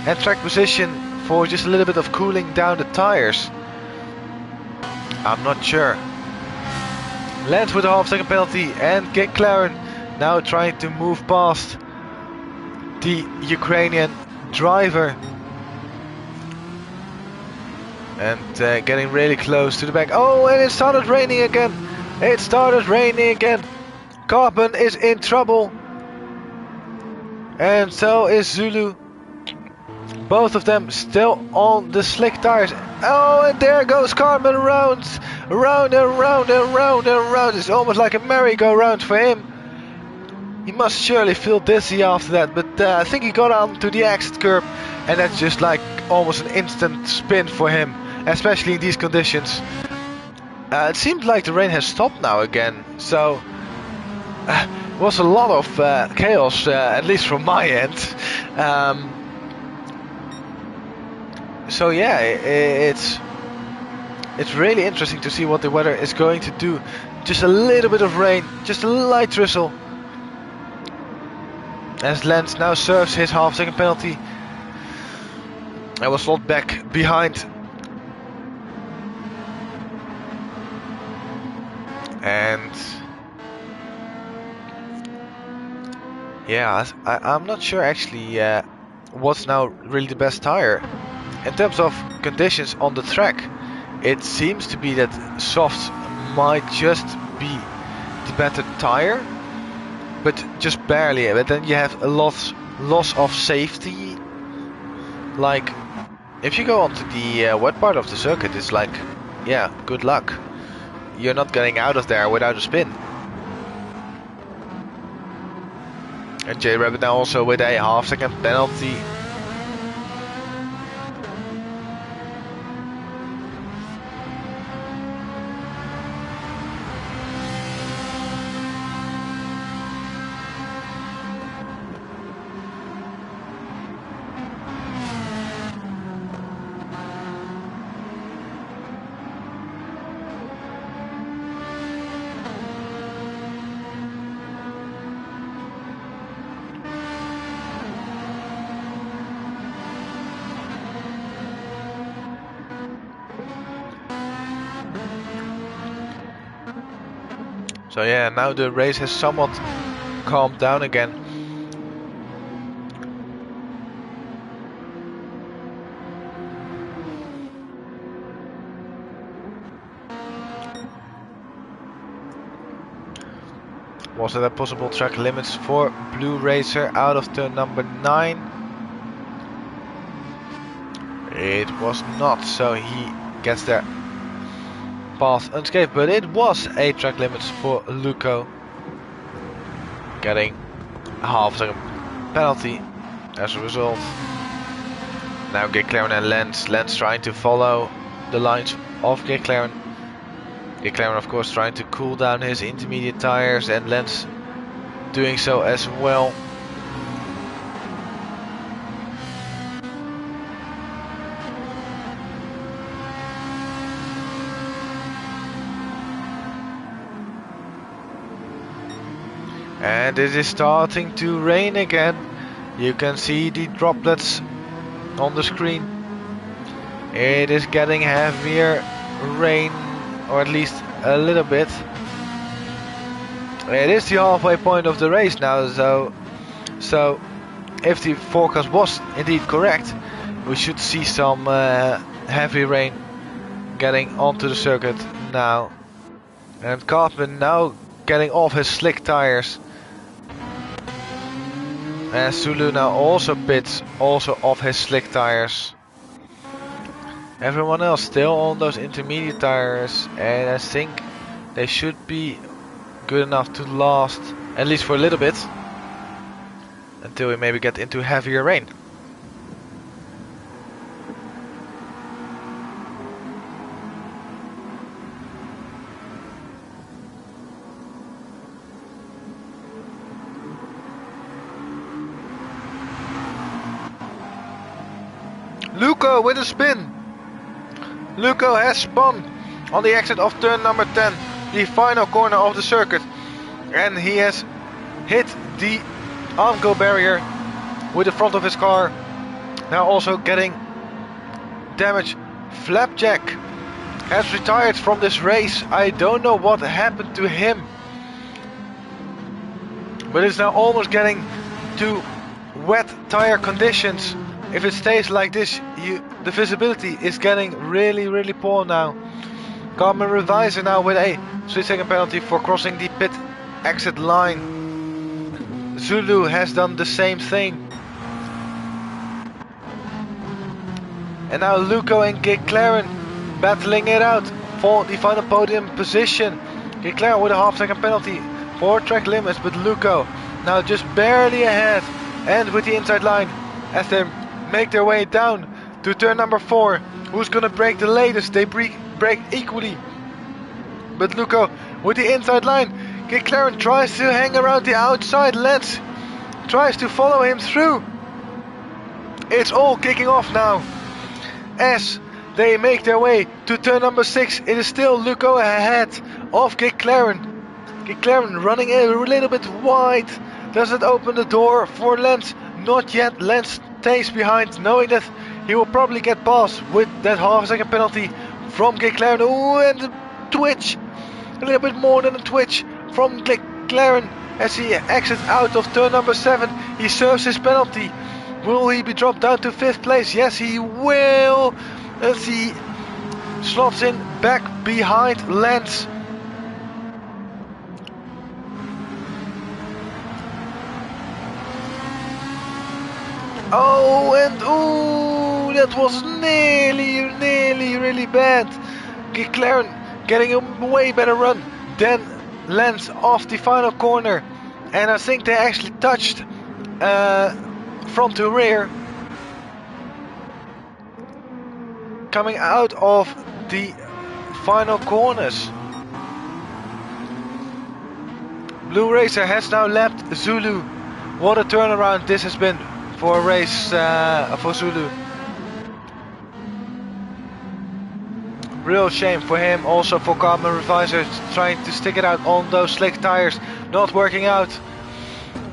and track position for just a little bit of cooling down the tires? I'm not sure. Lance with a half-second penalty, and McLaren now trying to move past the Ukrainian driver. And getting really close to the back. Oh, and it started raining again. It started raining again. Carbon is in trouble, and so is Zulu. Both of them still on the slick tires. Oh, and there goes Carbon round and round and round and round. It's almost like a merry-go-round for him. He must surely feel dizzy after that, but I think he got onto the exit curb, and that's just like almost an instant spin for him, especially in these conditions. It seems like the rain has stopped now again, so it was a lot of chaos, at least from my end. So yeah, it's really interesting to see what the weather is going to do. Just a little bit of rain, just a light drizzle. As Lance now serves his half-second penalty. I was slot back behind. And yeah, I'm not sure actually what's now really the best tire. In terms of conditions on the track, it seems to be that softs might just be the better tire, but just barely. But then you have a loss of safety. Like, if you go onto the wet part of the circuit, it's like, yeah, good luck. You're not getting out of there without a spin. And J Rabbit now also with a half-second penalty. So yeah, now the race has somewhat calmed down again. Was it a possible track limits for Blue Racer out of turn number 9? It was not, so he gets there path unscathed, but it was a track limits for Luco, getting a half-second penalty as a result. Now GT7 and Lens trying to follow the lines of GT7. GT7 of course trying to cool down his intermediate tires, and Lens doing so as well. And it is starting to rain again. You can see the droplets on the screen. It is getting heavier rain, or at least a little bit. It is the halfway point of the race now, so if the forecast was indeed correct, we should see some heavy rain getting onto the circuit now. And Cartman now getting off his slick tires. And Zulu now also pits, also off his slick tires. Everyone else still on those intermediate tires, and I think they should be good enough to last, at least for a little bit, until we maybe get into heavier rain. Luco with a spin. Luco has spun on the exit of turn number 10, the final corner of the circuit, and he has hit the Armco barrier with the front of his car. Now also getting damage. Flapjack has retired from this race. I don't know what happened to him, but it's now almost getting to wet tire conditions. If it stays like this, the visibility is getting really poor now. Cartman Revisor now with a 3-second penalty for crossing the pit exit line. Zulu has done the same thing. And now Luco and GT7 battling it out for the final podium position. GT7 with a half-second penalty for track limits, but Luco now just barely ahead and with the inside line as they make their way down to turn number 4. Who's gonna break the latest? They break equally, but Luco with the inside line. GT7 tries to hang around the outside. Lens tries to follow him through. It's all kicking off now as they make their way to turn number 6. It is still Luco ahead of GT7. GT7 running a little bit wide. Does it open the door for Lens? Not yet. Lens stays behind, knowing that he will probably get past with that half-second penalty from GT7. Oh, and a twitch, a little bit more than a twitch from GT7 as he exits out of turn number 7. He serves his penalty. Will he be dropped down to 5th place? Yes, he will, as he slots in back behind Lens. Oh, and ooh, that was nearly really bad. GT7 getting a way better run than Lens off the final corner, and I think they actually touched front to rear coming out of the final corners. Blue Racer has now lapped Zulu. What a turnaround this has been for a race for Zulu. Real shame for him, also for Cartman Revisor trying to stick it out on those slick tires, not working out.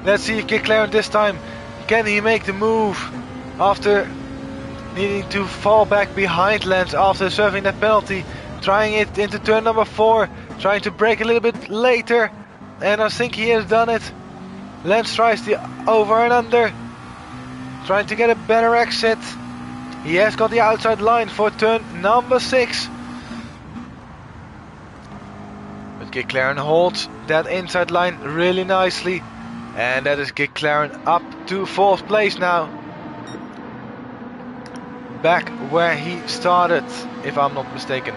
Let's see if GT7 this time, can he make the move after needing to fall back behind Lens after serving that penalty, trying it into turn number 4, trying to brake a little bit later, and I think he has done it. Lens tries the over and under, trying to get a better exit. He has got the outside line for turn number 6. But And McLaren holds that inside line really nicely. And that is McLaren up to 4th place now. Back where he started, if I'm not mistaken.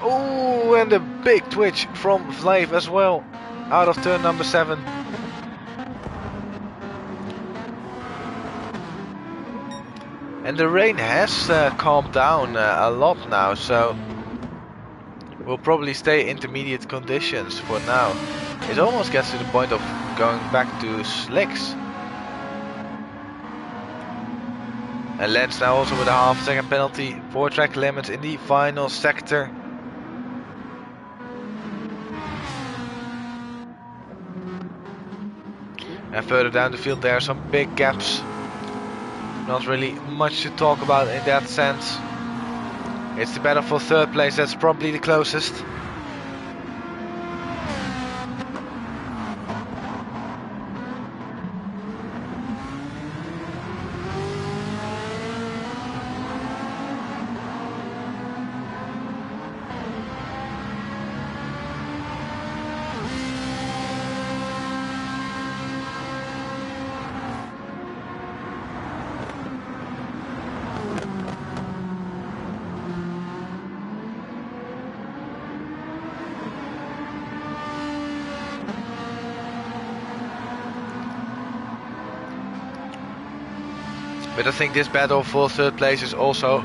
Oh, and a big twitch from Vlave as well, out of turn number 7. And the rain has calmed down a lot now, so we'll probably stay intermediate conditions for now. It almost gets to the point of going back to slicks. And Lance now also with a half-second penalty for track limits in the final sector. And further down the field there are some big gaps. Not really much to talk about in that sense. It's the battle for 3rd place, that's probably the closest. But I think this battle for 3rd place is also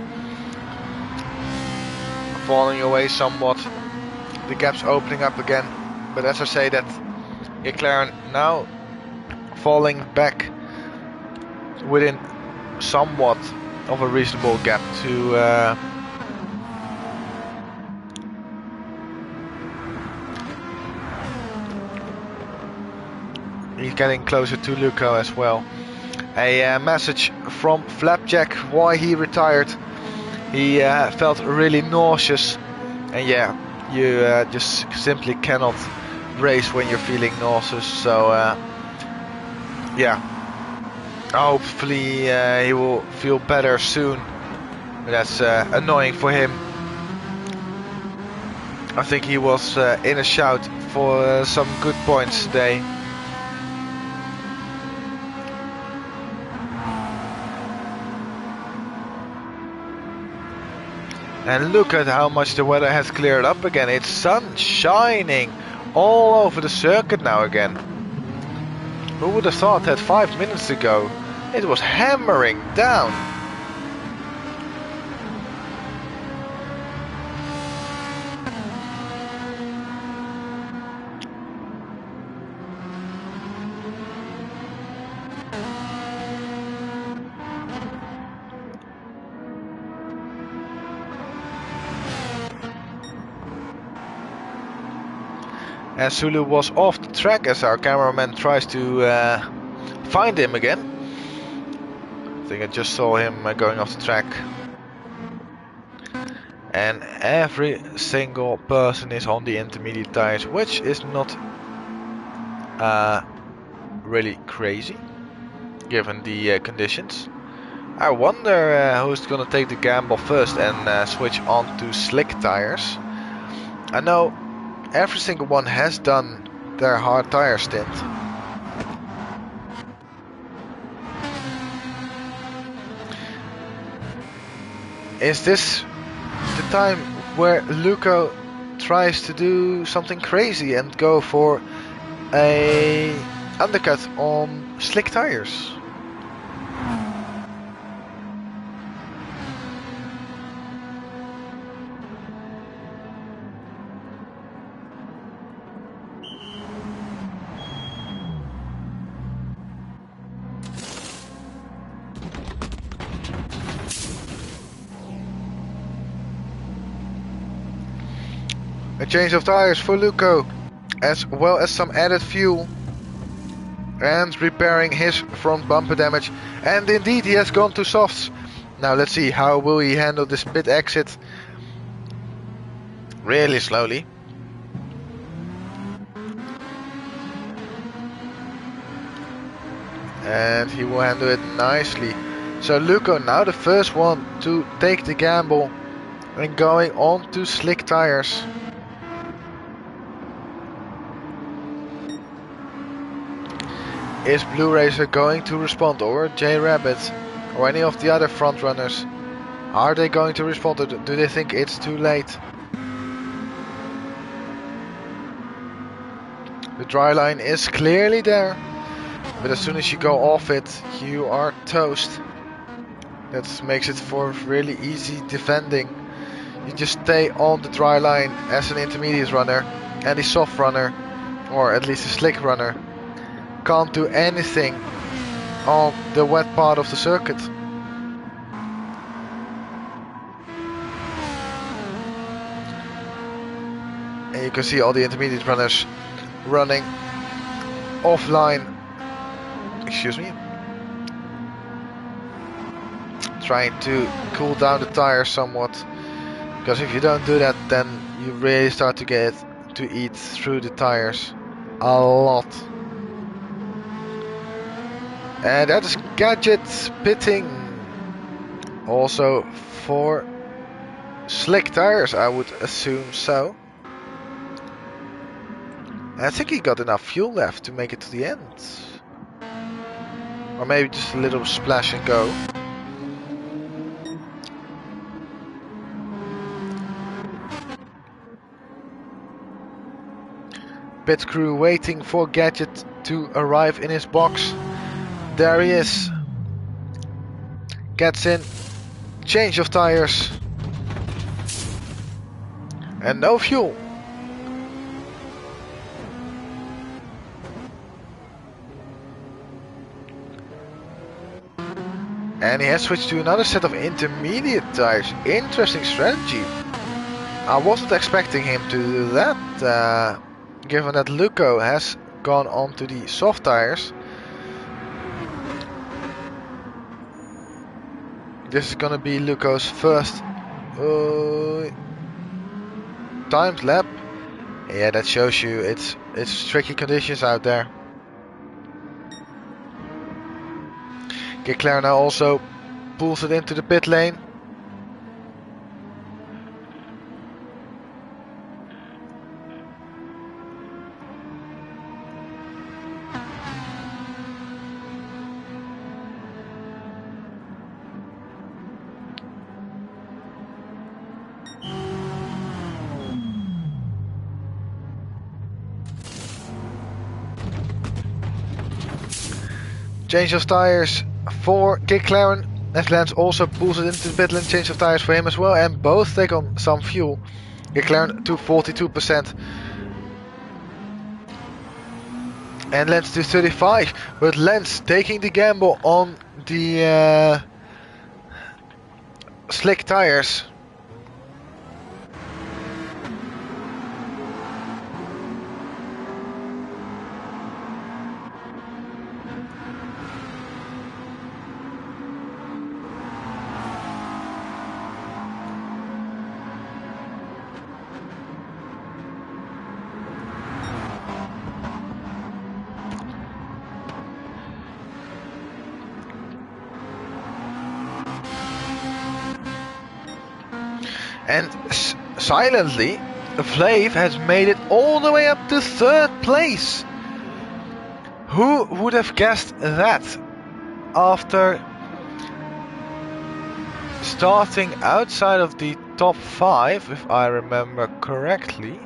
falling away somewhat. The gap's opening up again. But as I say, that McLaren now falling back within somewhat of a reasonable gap to he's getting closer to Luco as well. A message from Flapjack why he retired. He felt really nauseous, and yeah, you just simply cannot race when you're feeling nauseous. So yeah, hopefully he will feel better soon. But that's annoying for him. I think he was in a shout for some good points today. And look at how much the weather has cleared up again. It's sun shining all over the circuit now again. Who would have thought that 5 minutes ago it was hammering down? And Zulu was off the track as our cameraman tries to find him again. I think I just saw him going off the track. And every single person is on the intermediate tires, which is not really crazy given the conditions. I wonder who's gonna take the gamble first and switch on to slick tires. I know every single one has done their hard tire stint. Is this the time where Luco tries to do something crazy and go for a undercut on slick tires? A change of tires for Luco, as well as some added fuel and repairing his front bumper damage. And indeed he has gone to softs. Now let's see, how will he handle this pit exit? Really slowly. And he will handle it nicely. So Luco now the first one to take the gamble and going on to slick tires. Is Blue Racer going to respond, or J Rabbit, or any of the other front runners? Are they going to respond, or do they think it's too late? The dry line is clearly there, but as soon as you go off it, you are toast. That makes it for really easy defending. You just stay on the dry line as an intermediate runner, and the soft runner, or at least a slick runner, can't do anything on the wet part of the circuit. And you can see all the intermediate runners running offline, excuse me, trying to cool down the tires somewhat, because if you don't do that, then you really start to get to eat through the tires a lot. And that is Gadget pitting also for slick tires, I would assume so. I think he got enough fuel left to make it to the end. Or maybe just a little splash and go. Pit crew waiting for Gadget to arrive in his box. There he is. Gets in. Change of tires. And no fuel. And he has switched to another set of intermediate tires. Interesting strategy. I wasn't expecting him to do that, given that Luco has gone on to the soft tires. This is gonna be Luco's first timed lap. Yeah, that shows you it's tricky conditions out there. Leclerc now also pulls it into the pit lane. Change of tires for Leclerc, and Lance also pulls it into the pit lane. Change of tires for him as well, and both take on some fuel. Leclerc to 42% and Lance to 35%, but Lance taking the gamble on the slick tires. And silently, Flav has made it all the way up to 3rd place. Who would have guessed that after starting outside of the top 5, if I remember correctly?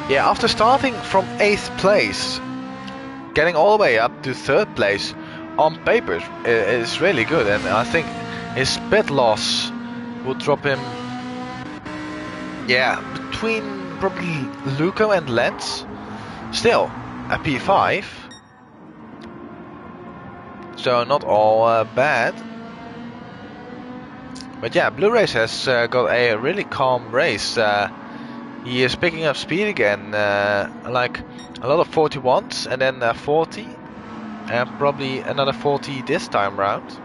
Yeah, after starting from 8th place, getting all the way up to 3rd place on paper is really good, and I think his pit loss will drop him, yeah, between probably Luco and Lance. Still a P5, so not all bad. But yeah, Blue Race has got a really calm race. He is picking up speed again, like a lot of 41s and then 40 and probably another 40 this time round.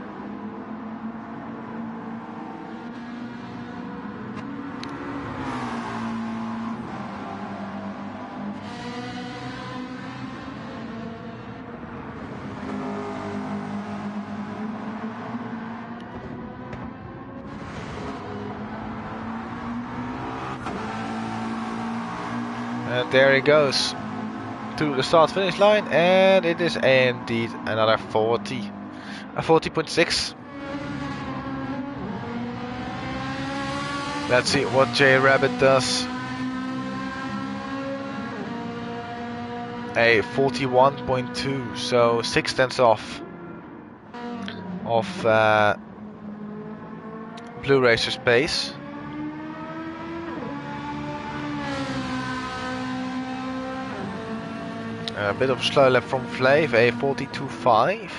And there he goes to the start finish line, and it is indeed another 40. A 40.6. Let's see what J Rabbit does. A 41.2, so 6 tenths off of Blue Racer's pace. A bit of a slow lap from Flav, a 42.5.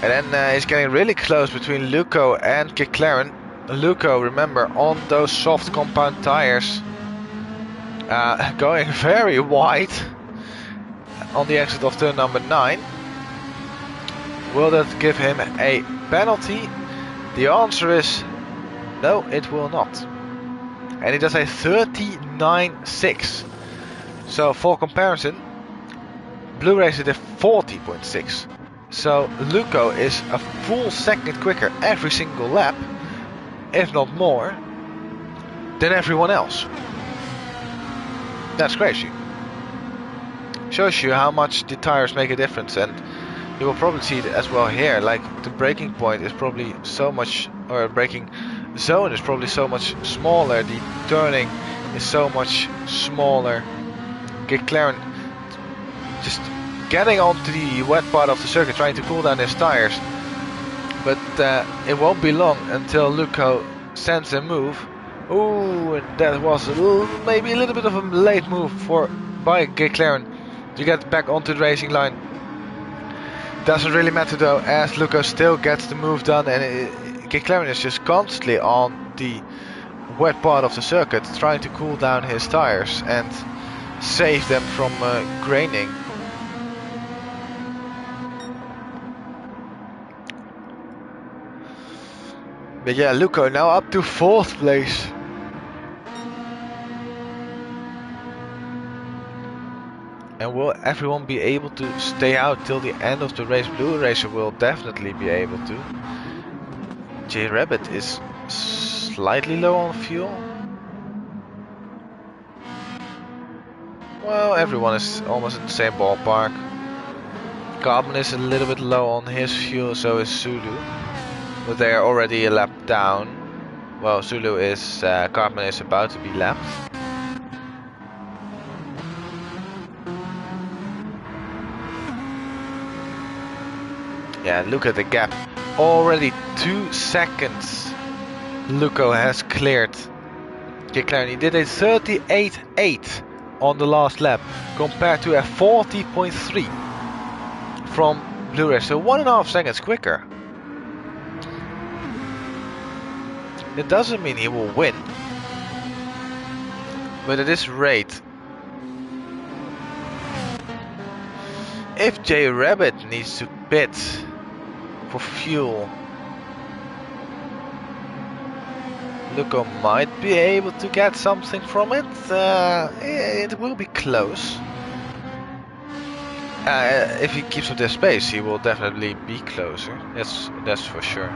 And then it's getting really close between Luco and McLaren. Luco, remember, on those soft compound tires, going very wide on the exit of turn number 9. Will that give him a penalty? The answer is no, it will not. And he does a 39.6. So for comparison, Blue Racer did 40.6. So Luco is a full second quicker every single lap, if not more, than everyone else. That's crazy. Shows you how much the tires make a difference, and you will probably see it as well here. Like the braking point is probably so much, or braking zone is probably so much smaller. The turning is so much smaller. McLaren just getting onto the wet part of the circuit, trying to cool down his tires. But it won't be long until Luco sends a move. Ooh, and that was maybe a little bit of a late move by McLaren to get back onto the racing line. Doesn't really matter though, as Luco still gets the move done, and McLaren is just constantly on the wet part of the circuit, trying to cool down his tires and save them from graining. But yeah, Luco now up to 4th place. And will everyone be able to stay out till the end of the race? Blue Racer will definitely be able to. J Rabbit is slightly low on fuel. Well, everyone is almost in the same ballpark. Carbon is a little bit low on his fuel, so is Zulu. But they are already a lap down. Well, Zulu is, Carbon is about to be lapped. Yeah, look at the gap. Already 2 seconds Luco has cleared McLaren. He did a 38.8 on the last lap compared to a 40.3 from Blue Racer, so 1.5 seconds quicker. It doesn't mean he will win, but at this rate, if J Rabbit needs to pit for fuel, Luco might be able to get something from it. It will be close. If he keeps up this pace, he will definitely be closer. That's for sure.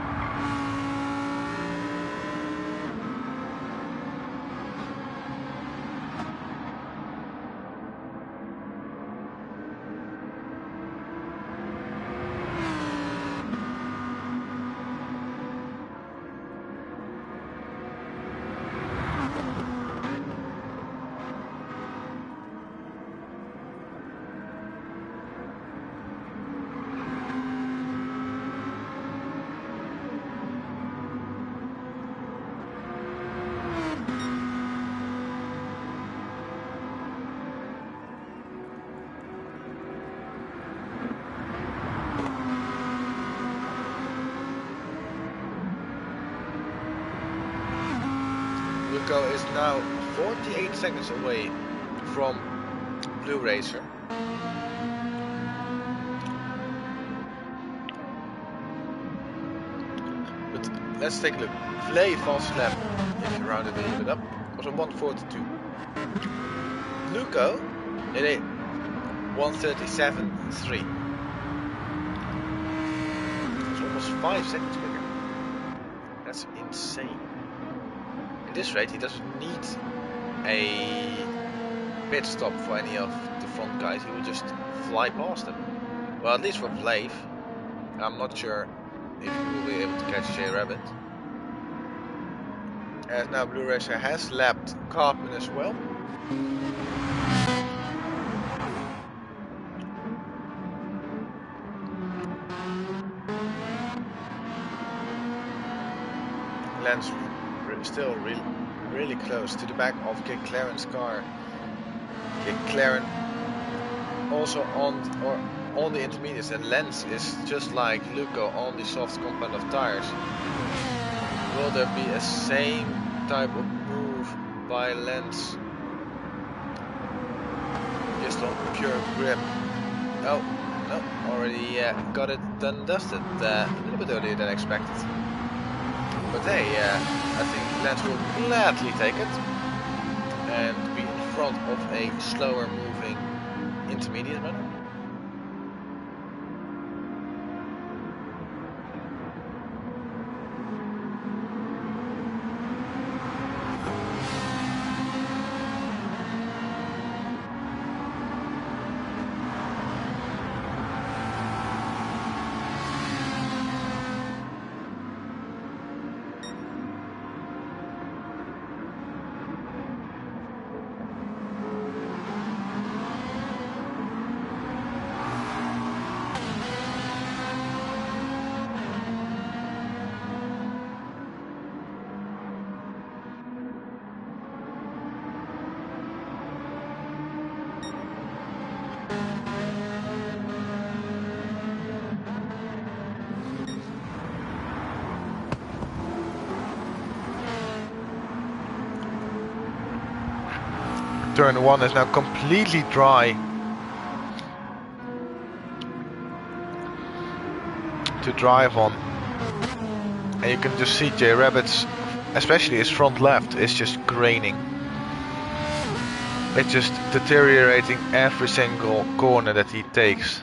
Luco is now 48 seconds away from Blue Racer. But let's take a look. Vlae fast lap, if you round it a little bit up, was a 1:42. Luco did a 1:37.3. It's almost 5 seconds quicker. That's insane. In this rate, he doesn't need a pit stop for any of the front guys. He will just fly past them. Well, at least for Vlave. I'm not sure if he will be able to catch J Rabbit. As now Blue Racer has lapped Carpin as well. Lance still really close to the back of McLaren's car. McLaren also on the intermediates, and Lance is just like Luco on the soft compound of tires. Will there be a same type of move by Lance? Just on pure grip. Oh, no, already got it done and dusted a little bit earlier than expected. But hey, I think Lance will gladly take it and be in front of a slower moving intermediate runner. Turn 1 is now completely dry to drive on, and you can just see J Rabbit's, especially his front left, is just graining. It's just deteriorating every single corner that he takes.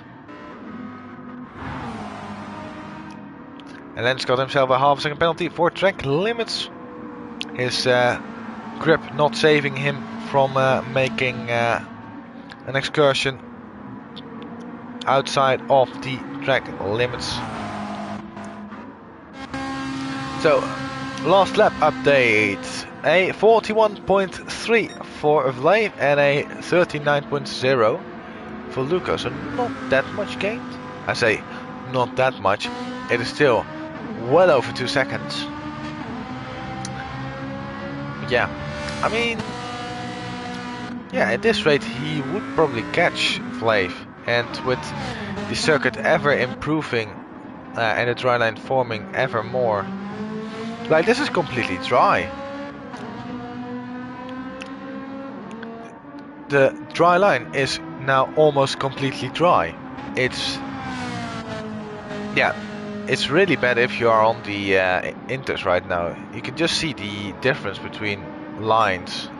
And Lance got himself a half-second penalty for track limits. His grip not saving him from making an excursion outside of the track limits. So, last lap update. A 41.3 for Vlave and a 39.0 for Luco. So not that much gained. I say not that much. It is still well over 2 seconds. Yeah, I mean, yeah, at this rate he would probably catch Vlave, and with the circuit ever improving and the dry line forming ever more, like this is completely dry. The dry line is now almost completely dry. It's, yeah, it's really bad if you are on the inters right now. You can just see the difference between lines.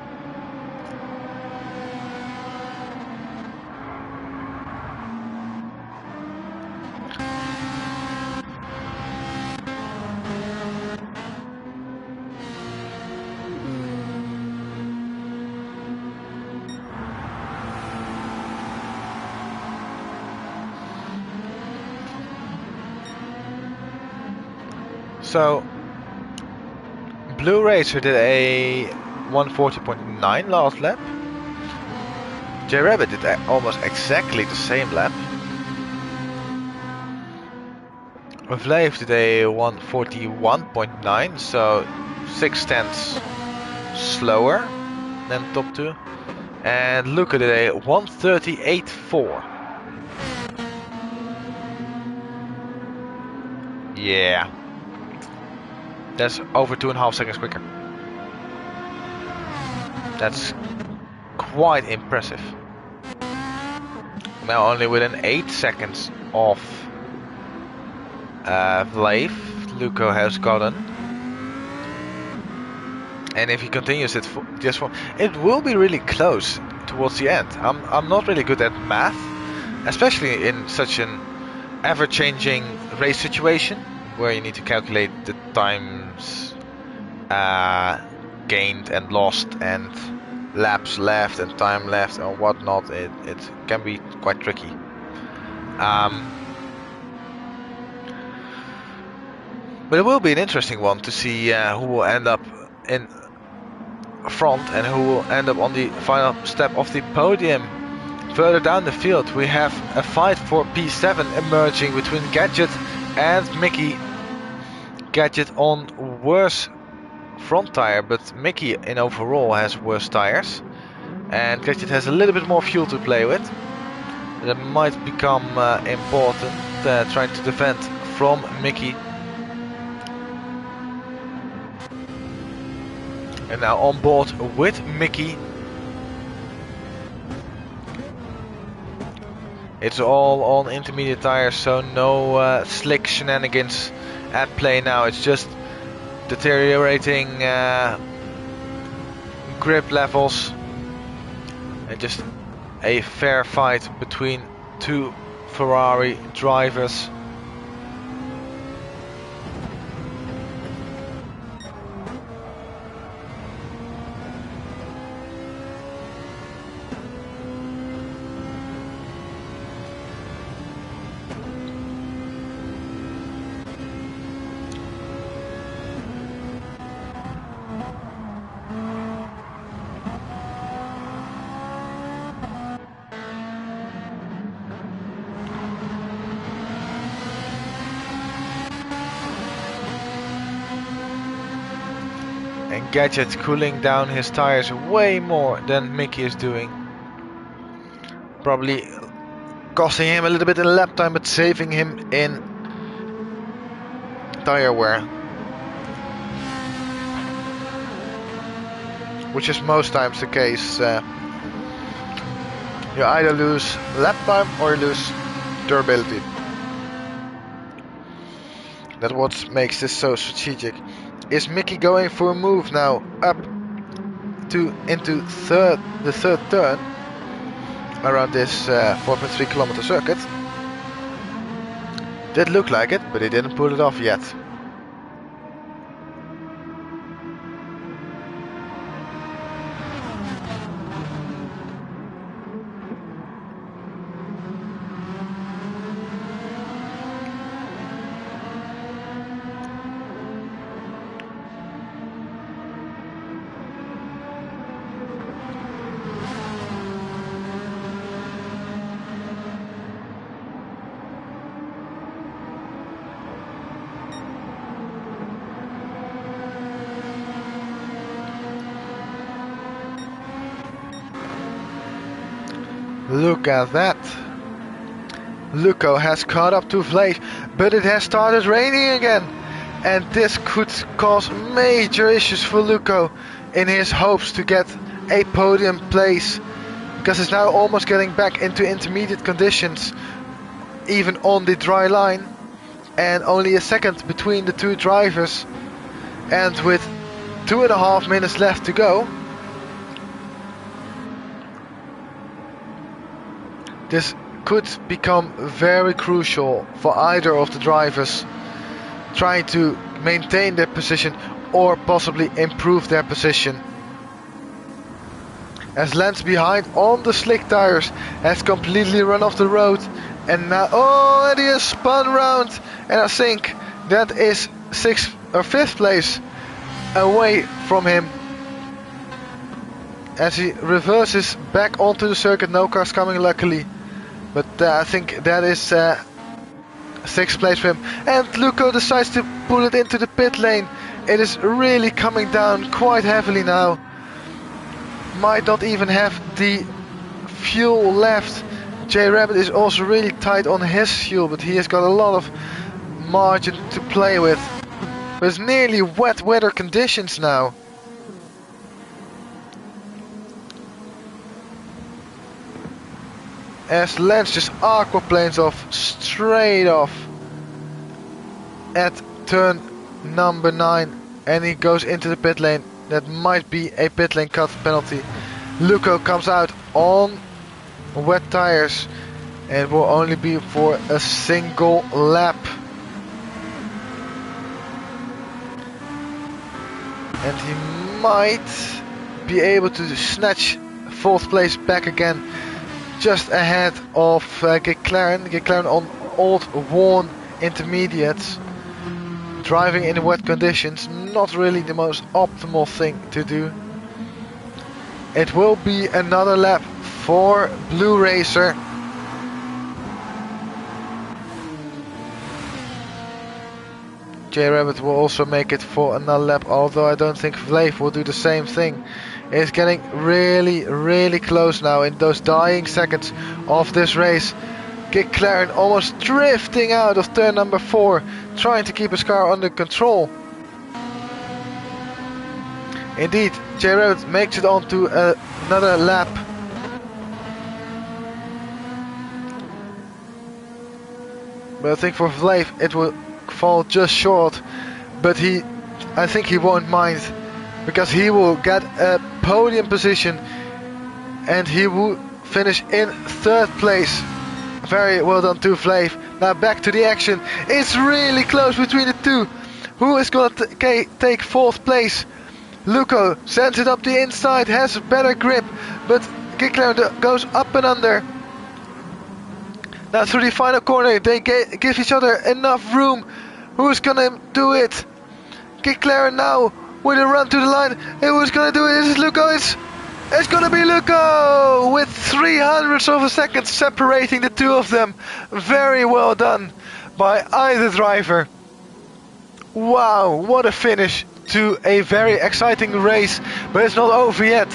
So, Blue Racer did a 140.9 last lap. J Rabbit did almost exactly the same lap. Vlave did a 141.9, so 6/10 slower than top 2. And Luca did a 138.4. Yeah. That's over 2.5 seconds quicker. That's quite impressive. Now only within 8 seconds of Vlave, Luco has gotten. And if he continues it for just for, it will be really close towards the end. I'm not really good at math, especially in such an ever-changing race situation where you need to calculate the times gained and lost and laps left and time left or whatnot. It can be quite tricky. But it will be an interesting one to see who will end up in front and who will end up on the final step of the podium. Further down the field we have a fight for P7 emerging between Gadget and Mickey. Gadget on worse front tire, but Mickey in overall has worse tires, and Gadget has a little bit more fuel to play with. That might become important, trying to defend from Mickey. And now on board with Mickey. It's all on intermediate tires, so no slick shenanigans at play now. It's just deteriorating grip levels and just a fair fight between two Ferrari drivers. And Gadget cooling down his tires way more than Mickey is doing. Probably costing him a little bit in lap time, but saving him in tire wear. Which is most times the case. You either lose lap time or you lose durability. That's what makes this so strategic. Is Mickey going for a move now up into the third turn around this 4.3 kilometer circuit? Did look like it, but he didn't pull it off yet. Look at that. Luco has caught up to Vlave, but it has started raining again. And this could cause major issues for Luco in his hopes to get a podium place. Because it's now almost getting back into intermediate conditions, even on the dry line. And only a second between the two drivers. And with 2.5 minutes left to go, this could become very crucial for either of the drivers trying to maintain their position or possibly improve their position. As Lance behind on the slick tires has completely run off the road and now and he has spun round, and I think that is 6th or 5th place away from him. As he reverses back onto the circuit, no cars coming luckily. But I think that is 6th place for him. And Luco decides to pull it into the pit lane. It is really coming down quite heavily now. Might not even have the fuel left. J Rabbit is also really tight on his fuel, but he has got a lot of margin to play with. But it's nearly wet weather conditions now. as Lance just aquaplanes off, straight off at turn number 9, and he goes into the pit lane. That might be a pit lane cut penalty. Luco comes out on wet tires and will only be for a single lap. And he might be able to snatch 4th place back again, just ahead of Geclaren. Geclaren on old worn intermediates, driving in wet conditions, not really the most optimal thing to do. It will be another lap for Blue Racer. J Rabbit will also make it for another lap, although I don't think Vlave will do the same thing. It's getting really close now in those dying seconds of this race. Geclaren almost drifting out of turn number 4, trying to keep his car under control. Indeed, J Rabbit makes it on to another lap. But I think for Vlave it will fall just short, but I think he won't mind, because he will get a podium position and he will finish in 3rd place. Very well done to Vlave. Now back to the action. It's really close between the two. Who is going to take 4th place? Luco sends it up the inside, has a better grip, but Geclaren goes up and under. Now through the final corner, they give each other enough room. Who's gonna do it? Geclaren now with a run to the line. Who's gonna do it? Is it Luco? It's gonna be Luco with 300ths of a second separating the two of them. Very well done by either driver. Wow, what a finish to a very exciting race, but it's not over yet.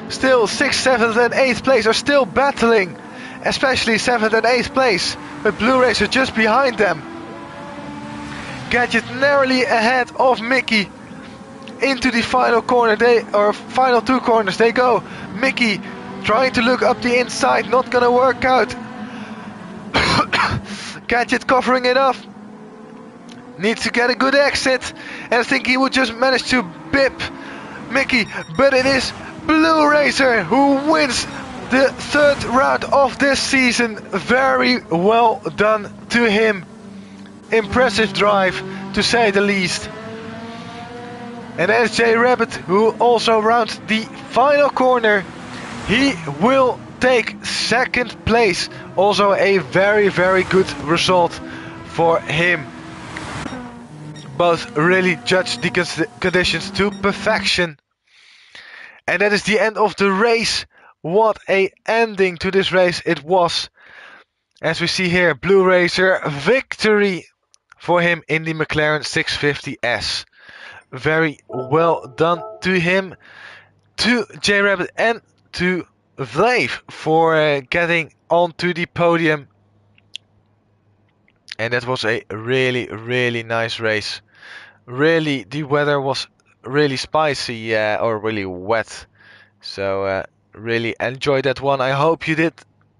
Still 6th, 7th and 8th place are still battling, especially 7th and 8th place, with Blue Racer just behind them. Gadget narrowly ahead of Mickey. Into the final corner, final 2 corners they go. Mickey trying to look up the inside, not gonna work out. Gadget covering it up. Needs to get a good exit, and I think he will just manage to bip Mickey, but it is Blue Racer who wins the 3rd round of this season. Very well done to him. Impressive drive, to say the least. And there's J Rabbit, who also rounds the final corner. He will take 2nd place. Also a very good result for him. Both really judged the conditions to perfection. And that is the end of the race. What a ending to this race it was. As we see here, Blue Racer victory for him in the McLaren 650S. Very well done to him, to J Rabbit and to Vlave for getting onto the podium. And that was a really nice race. Really, the weather was really spicy or really wet. So really enjoyed that one. I hope you did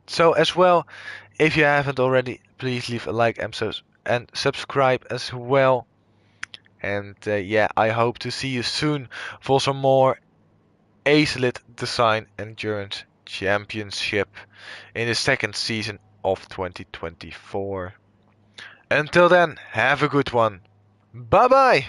so as well. If you haven't already, please leave a like and subscribe as well. And yeah, I hope to see you soon for some more Acelit Design Endurance Championship in the 2nd season of 2024. Until then, have a good one. Bye bye!